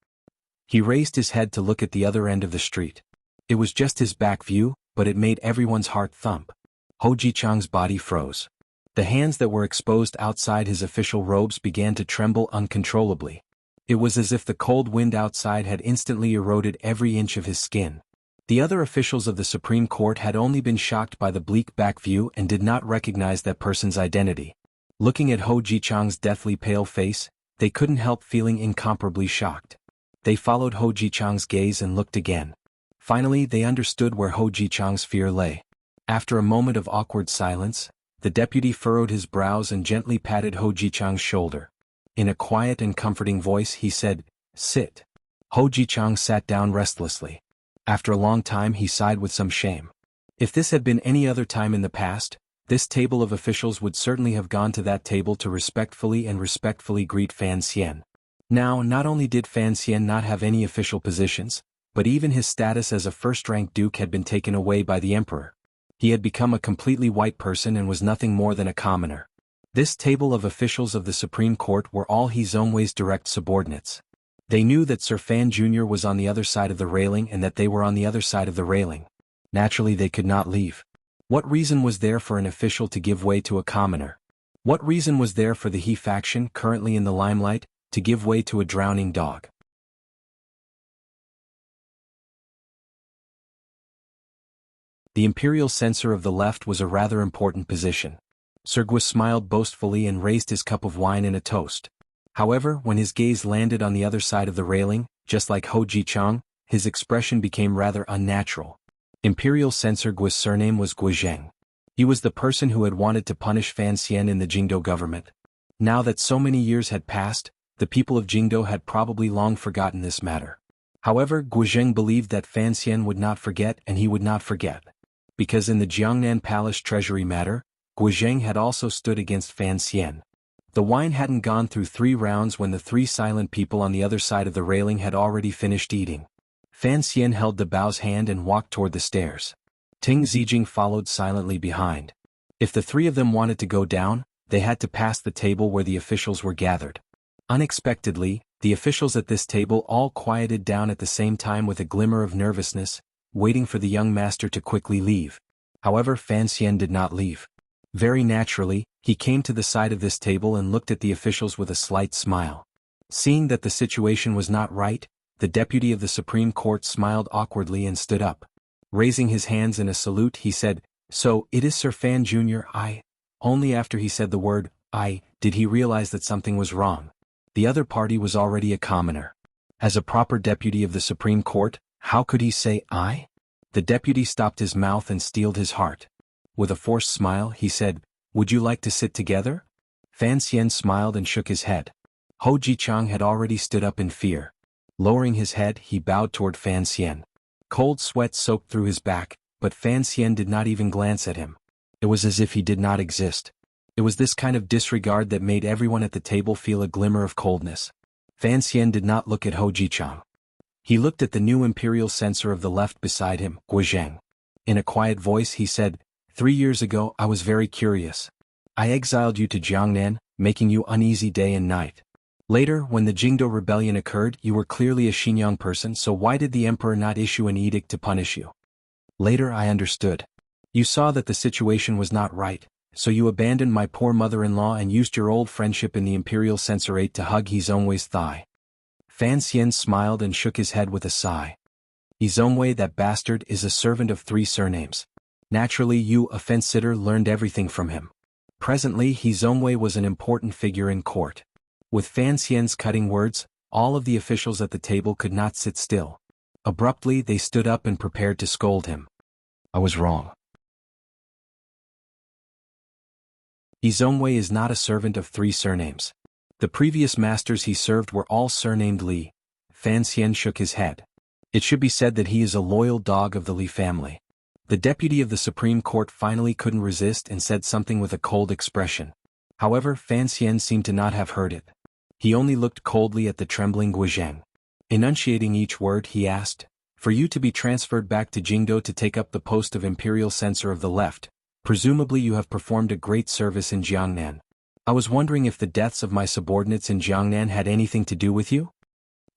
He raised his head to look at the other end of the street. It was just his back view, but it made everyone's heart thump. Hou Jichang's body froze. The hands that were exposed outside his official robes began to tremble uncontrollably. It was as if the cold wind outside had instantly eroded every inch of his skin. The other officials of the Supreme Court had only been shocked by the bleak back view and did not recognize that person's identity. Looking at Hou Jichang's deathly pale face, they couldn't help feeling incomparably shocked. They followed Hou Jichang's gaze and looked again. Finally, they understood where Hou Jichang's fear lay. After a moment of awkward silence, the deputy furrowed his brows and gently patted Hou Jichang's shoulder. In a quiet and comforting voice he said, "Sit." Hou Jichang sat down restlessly. After a long time he sighed with some shame. If this had been any other time in the past, this table of officials would certainly have gone to that table to respectfully greet Fan Xian. Now, not only did Fan Xian not have any official positions, but even his status as a first-rank duke had been taken away by the emperor. He had become a completely white person and was nothing more than a commoner. This table of officials of the Supreme Court were all He Zongwei's direct subordinates. They knew that Sir Fan Jr. was on the other side of the railing and that they were on the other side of the railing. Naturally they could not leave. What reason was there for an official to give way to a commoner? What reason was there for the He faction, currently in the limelight, to give way to a drowning dog? The imperial censor of the left was a rather important position. Sir Guo smiled boastfully and raised his cup of wine in a toast. However, when his gaze landed on the other side of the railing, just like Hou Jichang, his expression became rather unnatural. Imperial Censor Guo's surname was Guozheng. He was the person who had wanted to punish Fan Xian in the Jingdo government. Now that so many years had passed, the people of Jingdo had probably long forgotten this matter. However, Guozheng believed that Fan Xian would not forget and he would not forget. Because in the Jiangnan Palace treasury matter, Guozheng had also stood against Fan Xian. The wine hadn't gone through 3 rounds when the 3 silent people on the other side of the railing had already finished eating. Fan Xian held the Bao's hand and walked toward the stairs. Ting Zijing followed silently behind. If the 3 of them wanted to go down, they had to pass the table where the officials were gathered. Unexpectedly, the officials at this table all quieted down at the same time with a glimmer of nervousness, waiting for the young master to quickly leave. However, Fan Xian did not leave. Very naturally, he came to the side of this table and looked at the officials with a slight smile. Seeing that the situation was not right, the deputy of the Supreme Court smiled awkwardly and stood up. Raising his hands in a salute, he said, "So, it is Sir Fan Jr. I." Only after he said the word, "I," did he realize that something was wrong. The other party was already a commoner. As a proper deputy of the Supreme Court, how could he say "I"? The deputy stopped his mouth and steeled his heart. With a forced smile, he said, "Would you like to sit together?" Fan Xian smiled and shook his head. Hou Jichang had already stood up in fear. Lowering his head, he bowed toward Fan Xian. Cold sweat soaked through his back, but Fan Xian did not even glance at him. It was as if he did not exist. It was this kind of disregard that made everyone at the table feel a glimmer of coldness. Fan Xian did not look at Ho Jichang. He looked at the new imperial censor of the left beside him, Guizheng. In a quiet voice he said, 3 years ago I was very curious. I exiled you to Jiangnan, making you uneasy day and night. Later, when the Jingdo rebellion occurred, you were clearly a Xinjiang person, so why did the emperor not issue an edict to punish you? Later I understood. You saw that the situation was not right, so you abandoned my poor mother-in-law and used your old friendship in the imperial censorate to hug Yizongwei's thigh. Fan Xian smiled and shook his head with a sigh. Yizongwei, that bastard, is a servant of 3 surnames. Naturally you, a fence-sitter, learned everything from him. Presently Yizongwei was an important figure in court. With Fan Xian's cutting words, all of the officials at the table could not sit still. Abruptly they stood up and prepared to scold him. I was wrong. Yizongwei is not a servant of 3 surnames. The previous masters he served were all surnamed Li. Fan Xian shook his head. It should be said that he is a loyal dog of the Li family. The deputy of the Supreme Court finally couldn't resist and said something with a cold expression. However, Fan Xian seemed to not have heard it. He only looked coldly at the trembling Guizheng. Enunciating each word, he asked, for you to be transferred back to Jingdo to take up the post of imperial censor of the left, presumably you have performed a great service in Jiangnan. I was wondering if the deaths of my subordinates in Jiangnan had anything to do with you?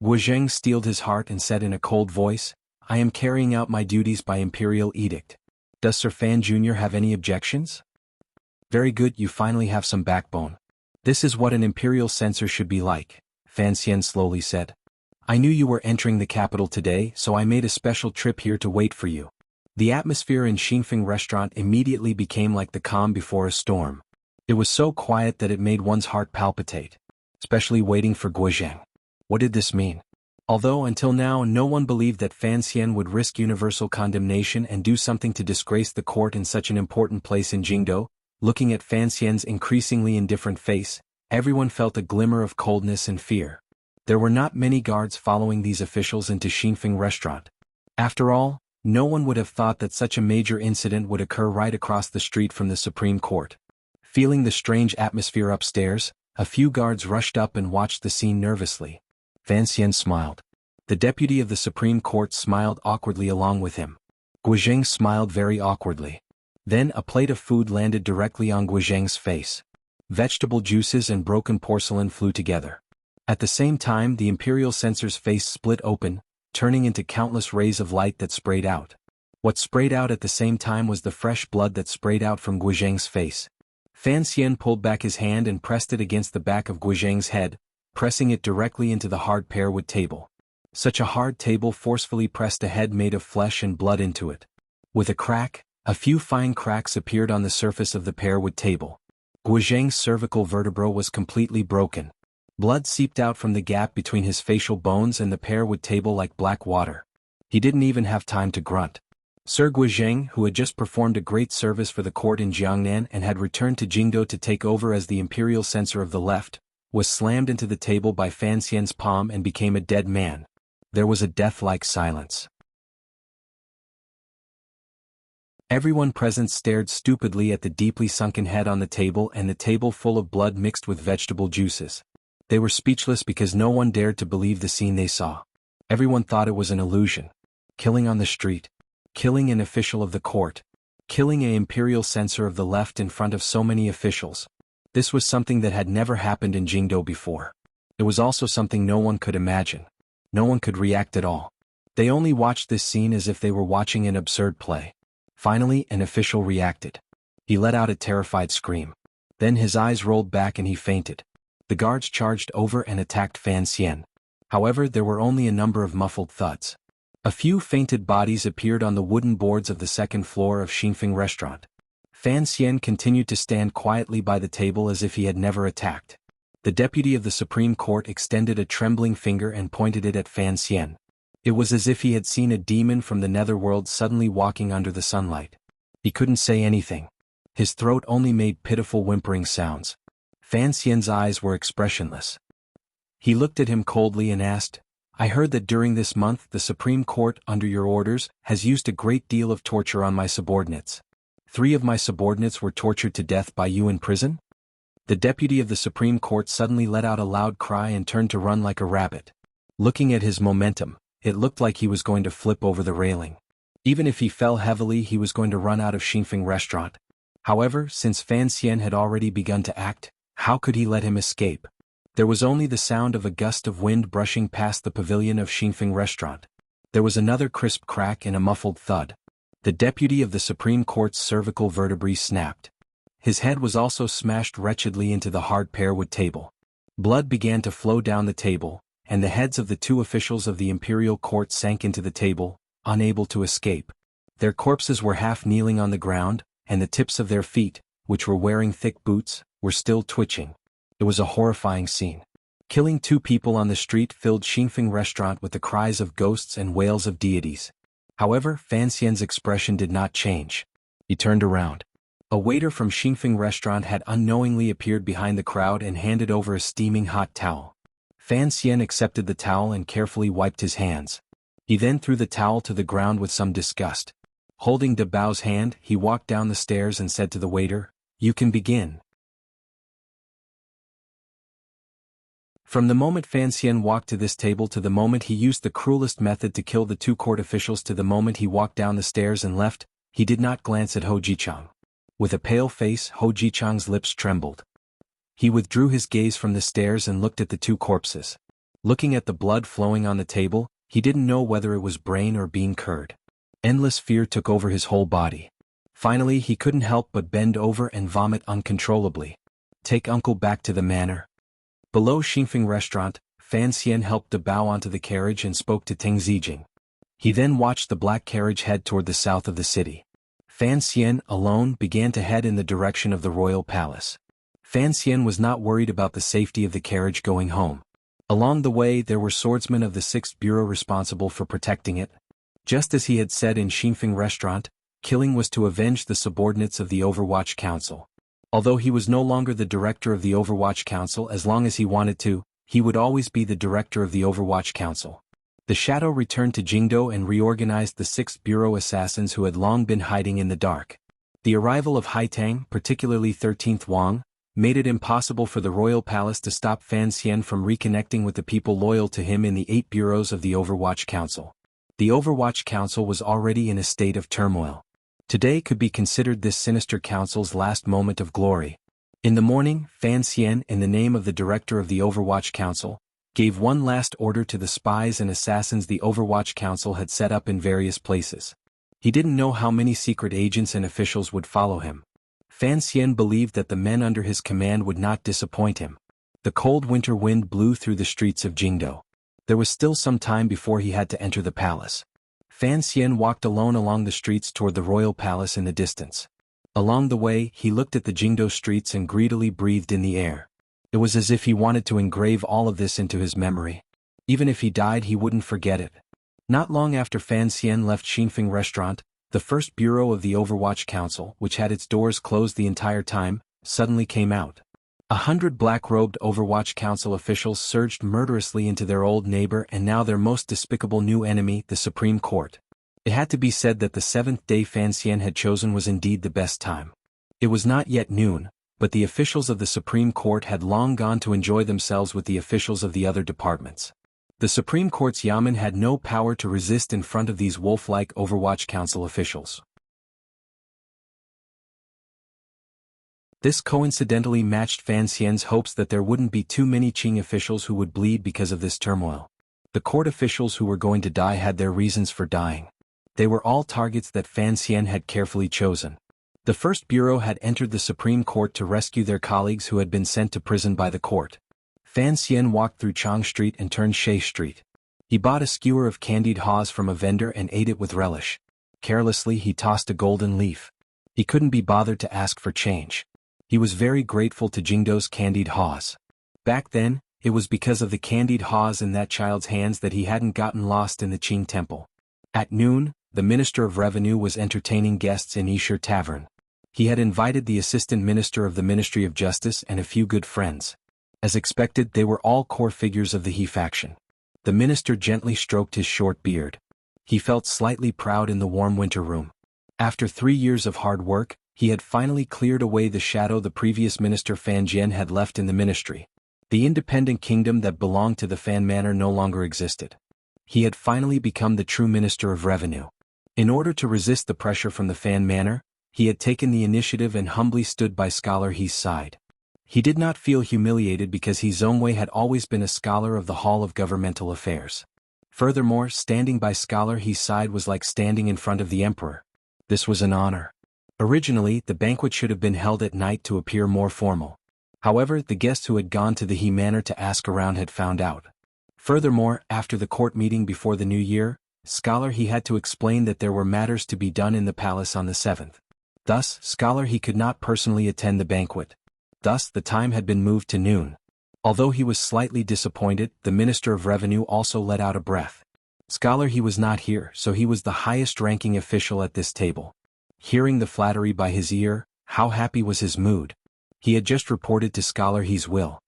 Guizheng steeled his heart and said in a cold voice, I am carrying out my duties by imperial edict. Does Sir Fan Jr. have any objections? Very good, you finally have some backbone. This is what an imperial censor should be like, Fan Xian slowly said. I knew you were entering the capital today, so I made a special trip here to wait for you. The atmosphere in Xingfeng restaurant immediately became like the calm before a storm. It was so quiet that it made one's heart palpitate. Especially waiting for Guizheng. What did this mean? Although until now no one believed that Fan Xian would risk universal condemnation and do something to disgrace the court in such an important place in Jingdo, looking at Fan Xian's increasingly indifferent face, everyone felt a glimmer of coldness and fear. There were not many guards following these officials into Xingfeng restaurant. After all, no one would have thought that such a major incident would occur right across the street from the Supreme Court. Feeling the strange atmosphere upstairs, a few guards rushed up and watched the scene nervously. Fan Xian smiled. The deputy of the Supreme Court smiled awkwardly along with him. Guizheng smiled very awkwardly. Then a plate of food landed directly on Guizheng's face. Vegetable juices and broken porcelain flew together. At the same time the imperial censor's face split open, turning into countless rays of light that sprayed out. What sprayed out at the same time was the fresh blood that sprayed out from Guizheng's face. Fan Xian pulled back his hand and pressed it against the back of Guizheng's head, pressing it directly into the hard pearwood table. Such a hard table forcefully pressed a head made of flesh and blood into it. With a crack, a few fine cracks appeared on the surface of the pearwood table. Guizheng's cervical vertebra was completely broken. Blood seeped out from the gap between his facial bones and the pearwood table like black water. He didn't even have time to grunt. Sir Guizheng, who had just performed a great service for the court in Jiangnan and had returned to Jingdo to take over as the imperial censor of the left, was slammed into the table by Fan Xian's palm and became a dead man. There was a death-like silence. Everyone present stared stupidly at the deeply sunken head on the table and the table full of blood mixed with vegetable juices. They were speechless because no one dared to believe the scene they saw. Everyone thought it was an illusion. Killing on the street. Killing an official of the court. Killing an imperial censor of the left in front of so many officials. This was something that had never happened in Jingdo before. It was also something no one could imagine. No one could react at all. They only watched this scene as if they were watching an absurd play. Finally, an official reacted. He let out a terrified scream. Then his eyes rolled back and he fainted. The guards charged over and attacked Fan Xian. However, there were only a number of muffled thuds. A few fainted bodies appeared on the wooden boards of the second floor of Xingfeng restaurant. Fan Xian continued to stand quietly by the table as if he had never attacked. The deputy of the Supreme Court extended a trembling finger and pointed it at Fan Xian. It was as if he had seen a demon from the netherworld suddenly walking under the sunlight. He couldn't say anything. His throat only made pitiful whimpering sounds. Fan Xian's eyes were expressionless. He looked at him coldly and asked, I heard that during this month the Supreme Court, under your orders, has used a great deal of torture on my subordinates. 3 of my subordinates were tortured to death by you in prison? The deputy of the Supreme Court suddenly let out a loud cry and turned to run like a rabbit. Looking at his momentum, it looked like he was going to flip over the railing. Even if he fell heavily, he was going to run out of Xingfeng restaurant. However, since Fan Xian had already begun to act, how could he let him escape? There was only the sound of a gust of wind brushing past the pavilion of Xingfeng restaurant. There was another crisp crack and a muffled thud. The deputy of the Supreme Court's cervical vertebrae snapped. His head was also smashed wretchedly into the hard pearwood table. Blood began to flow down the table, and the heads of the 2 officials of the imperial court sank into the table, unable to escape. Their corpses were half kneeling on the ground, and the tips of their feet, which were wearing thick boots, were still twitching. It was a horrifying scene. Killing 2 people on the street filled Xingfeng restaurant with the cries of ghosts and wails of deities. However, Fan Xian's expression did not change. He turned around. A waiter from Xingfeng restaurant had unknowingly appeared behind the crowd and handed over a steaming hot towel. Fan Xian accepted the towel and carefully wiped his hands. He then threw the towel to the ground with some disgust. Holding De Bao's hand, he walked down the stairs and said to the waiter, "You can begin." From the moment Fan Xian walked to this table to the moment he used the cruelest method to kill the 2 court officials to the moment he walked down the stairs and left, he did not glance at Ho Jichang. With a pale face, Ho Jichang's lips trembled. He withdrew his gaze from the stairs and looked at the 2 corpses. Looking at the blood flowing on the table, he didn't know whether it was brain or bean curd. Endless fear took over his whole body. Finally, he couldn't help but bend over and vomit uncontrollably. "Take uncle back to the manor." Below Xingfeng restaurant, Fan Xian helped De Bao onto the carriage and spoke to Teng Zijing. He then watched the black carriage head toward the south of the city. Fan Xian, alone, began to head in the direction of the royal palace. Fan Xian was not worried about the safety of the carriage going home. Along the way there were swordsmen of the 6th Bureau responsible for protecting it. Just as he had said in Xingfeng restaurant, killing was to avenge the subordinates of the Overwatch Council. Although he was no longer the director of the Overwatch Council as long as he wanted to, he would always be the director of the Overwatch Council. The Shadow returned to Jingdo and reorganized the 6th Bureau assassins who had long been hiding in the dark. The arrival of Haitang, particularly 13th Wang, made it impossible for the royal palace to stop Fan Xian from reconnecting with the people loyal to him in the 8 bureaus of the Overwatch Council. The Overwatch Council was already in a state of turmoil. Today could be considered this sinister council's last moment of glory. In the morning, Fan Xian, in the name of the director of the Overwatch Council, gave one last order to the spies and assassins the Overwatch Council had set up in various places. He didn't know how many secret agents and officials would follow him. Fan Xian believed that the men under his command would not disappoint him. The cold winter wind blew through the streets of Jingdo. There was still some time before he had to enter the palace. Fan Xian walked alone along the streets toward the royal palace in the distance. Along the way, he looked at the Jingdo streets and greedily breathed in the air. It was as if he wanted to engrave all of this into his memory. Even if he died, he wouldn't forget it. Not long after Fan Xian left Xingfeng restaurant, the 1st Bureau of the Overwatch Council, which had its doors closed the entire time, suddenly came out. 100 black-robed Overwatch Council officials surged murderously into their old neighbor and now their most despicable new enemy, the Supreme Court. It had to be said that the 7th day Fan Xian had chosen was indeed the best time. It was not yet noon, but the officials of the Supreme Court had long gone to enjoy themselves with the officials of the other departments. The Supreme Court's Yamen had no power to resist in front of these wolf-like Overwatch Council officials. This coincidentally matched Fan Xian's hopes that there wouldn't be too many Qing officials who would bleed because of this turmoil. The court officials who were going to die had their reasons for dying. They were all targets that Fan Xian had carefully chosen. The 1st Bureau had entered the Supreme Court to rescue their colleagues who had been sent to prison by the court. Fan Xian walked through Chang Street and turned Shea Street. He bought a skewer of candied haws from a vendor and ate it with relish. Carelessly he tossed a golden leaf. He couldn't be bothered to ask for change. He was very grateful to Jingdo's candied haws. Back then, it was because of the candied haws in that child's hands that he hadn't gotten lost in the Qing temple. At noon, the Minister of Revenue was entertaining guests in Yishir Tavern. He had invited the Assistant Minister of the Ministry of Justice and a few good friends. As expected, they were all core figures of the He faction. The minister gently stroked his short beard. He felt slightly proud in the warm winter room. After 3 years of hard work, he had finally cleared away the shadow the previous minister Fan Jian had left in the ministry. The independent kingdom that belonged to the Fan Manor no longer existed. He had finally become the true Minister of Revenue. In order to resist the pressure from the Fan Manor, he had taken the initiative and humbly stood by Scholar He's side. He did not feel humiliated because He Zongwei had always been a scholar of the Hall of Governmental Affairs. Furthermore, standing by Scholar He's side was like standing in front of the Emperor. This was an honor. Originally, the banquet should have been held at night to appear more formal. However, the guests who had gone to the He Manor to ask around had found out. Furthermore, after the court meeting before the new year, Scholar He had to explain that there were matters to be done in the palace on the 7th. Thus, Scholar He could not personally attend the banquet. Thus, the time had been moved to noon. Although he was slightly disappointed, the Minister of Revenue also let out a breath. Scholar He was not here, so he was the highest-ranking official at this table. Hearing the flattery by his ear, how happy was his mood. He had just reported to Scholar He's will.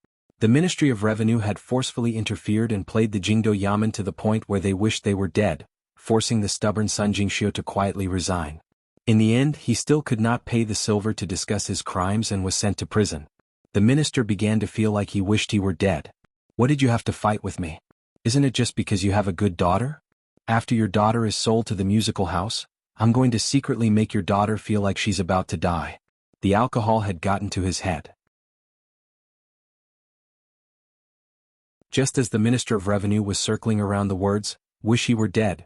The Ministry of Revenue had forcefully interfered and played the Jingdo Yamen to the point where they wished they were dead, forcing the stubborn Sun Jingxiu to quietly resign. In the end, he still could not pay the silver to discuss his crimes and was sent to prison. The minister began to feel like he wished he were dead. What did you have to fight with me? Isn't it just because you have a good daughter? After your daughter is sold to the musical house, I'm going to secretly make your daughter feel like she's about to die. The alcohol had gotten to his head. Just as the Minister of Revenue was circling around the words, "Wish he were dead,"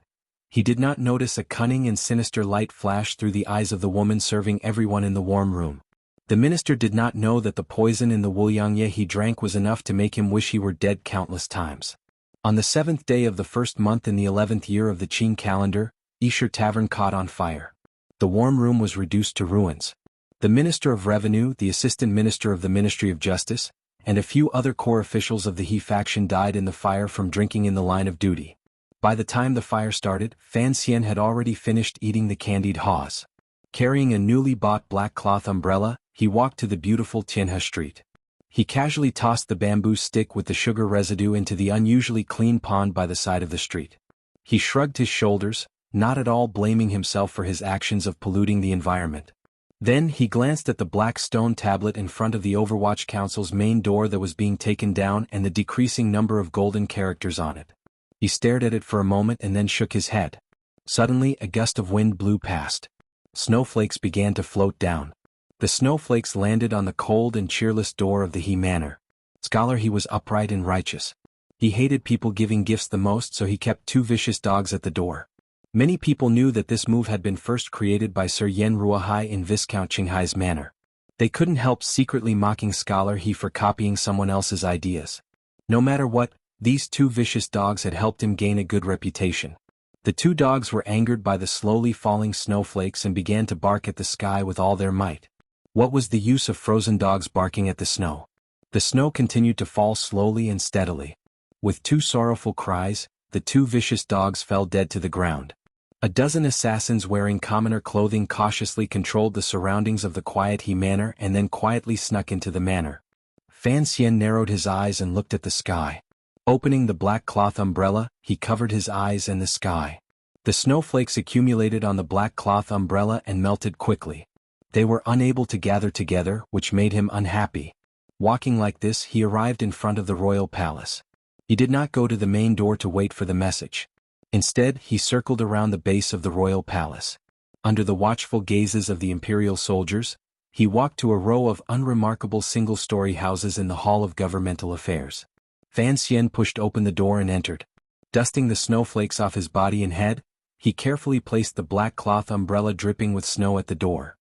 he did not notice a cunning and sinister light flash through the eyes of the woman serving everyone in the warm room. The minister did not know that the poison in the Wuliangye he drank was enough to make him wish he were dead countless times. On the 7th day of the 1st month in the 11th year of the Qing calendar, Yisher Tavern caught on fire. The warm room was reduced to ruins. The Minister of Revenue, the Assistant Minister of the Ministry of Justice, and a few other core officials of the He faction died in the fire from drinking in the line of duty. By the time the fire started, Fan Xian had already finished eating the candied haws. Carrying a newly bought black cloth umbrella, he walked to the beautiful Tianhe Street. He casually tossed the bamboo stick with the sugar residue into the unusually clean pond by the side of the street. He shrugged his shoulders, not at all blaming himself for his actions of polluting the environment. Then he glanced at the black stone tablet in front of the Overwatch Council's main door that was being taken down and the decreasing number of golden characters on it. He stared at it for a moment and then shook his head. Suddenly, a gust of wind blew past. Snowflakes began to float down. The snowflakes landed on the cold and cheerless door of the He Manor. Scholar He was upright and righteous. He hated people giving gifts the most, so he kept 2 vicious dogs at the door. Many people knew that this move had been first created by Sir Yen Ruohai in Viscount Qinghai's manor. They couldn't help secretly mocking Scholar He for copying someone else's ideas. No matter what, these 2 vicious dogs had helped him gain a good reputation. The 2 dogs were angered by the slowly falling snowflakes and began to bark at the sky with all their might. What was the use of frozen dogs barking at the snow? The snow continued to fall slowly and steadily. With 2 sorrowful cries, the 2 vicious dogs fell dead to the ground. A dozen assassins wearing commoner clothing cautiously controlled the surroundings of the quiet He Manor and then quietly snuck into the manor. Fan Xian narrowed his eyes and looked at the sky. Opening the black cloth umbrella, he covered his eyes and the sky. The snowflakes accumulated on the black cloth umbrella and melted quickly. They were unable to gather together, which made him unhappy. Walking like this, he arrived in front of the royal palace. He did not go to the main door to wait for the message. Instead, he circled around the base of the royal palace. Under the watchful gazes of the imperial soldiers, he walked to a row of unremarkable single-story houses in the Hall of Governmental Affairs. Fan Xian pushed open the door and entered. Dusting the snowflakes off his body and head, he carefully placed the black cloth umbrella dripping with snow at the door.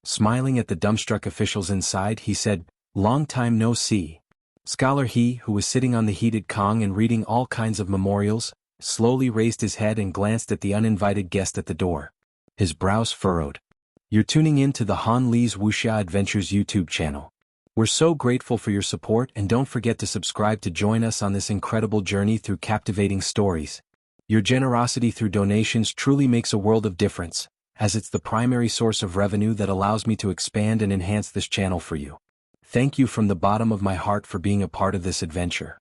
Smiling at the dumbstruck officials inside, he said, "Long time no see." Scholar He, who was sitting on the heated Kong and reading all kinds of memorials, slowly raised his head and glanced at the uninvited guest at the door. His brows furrowed. "You're tuning in to the Han Li's Wuxia Adventures YouTube channel. We're so grateful for your support, and don't forget to subscribe to join us on this incredible journey through captivating stories. Your generosity through donations truly makes a world of difference, as it's the primary source of revenue that allows me to expand and enhance this channel for you. Thank you from the bottom of my heart for being a part of this adventure."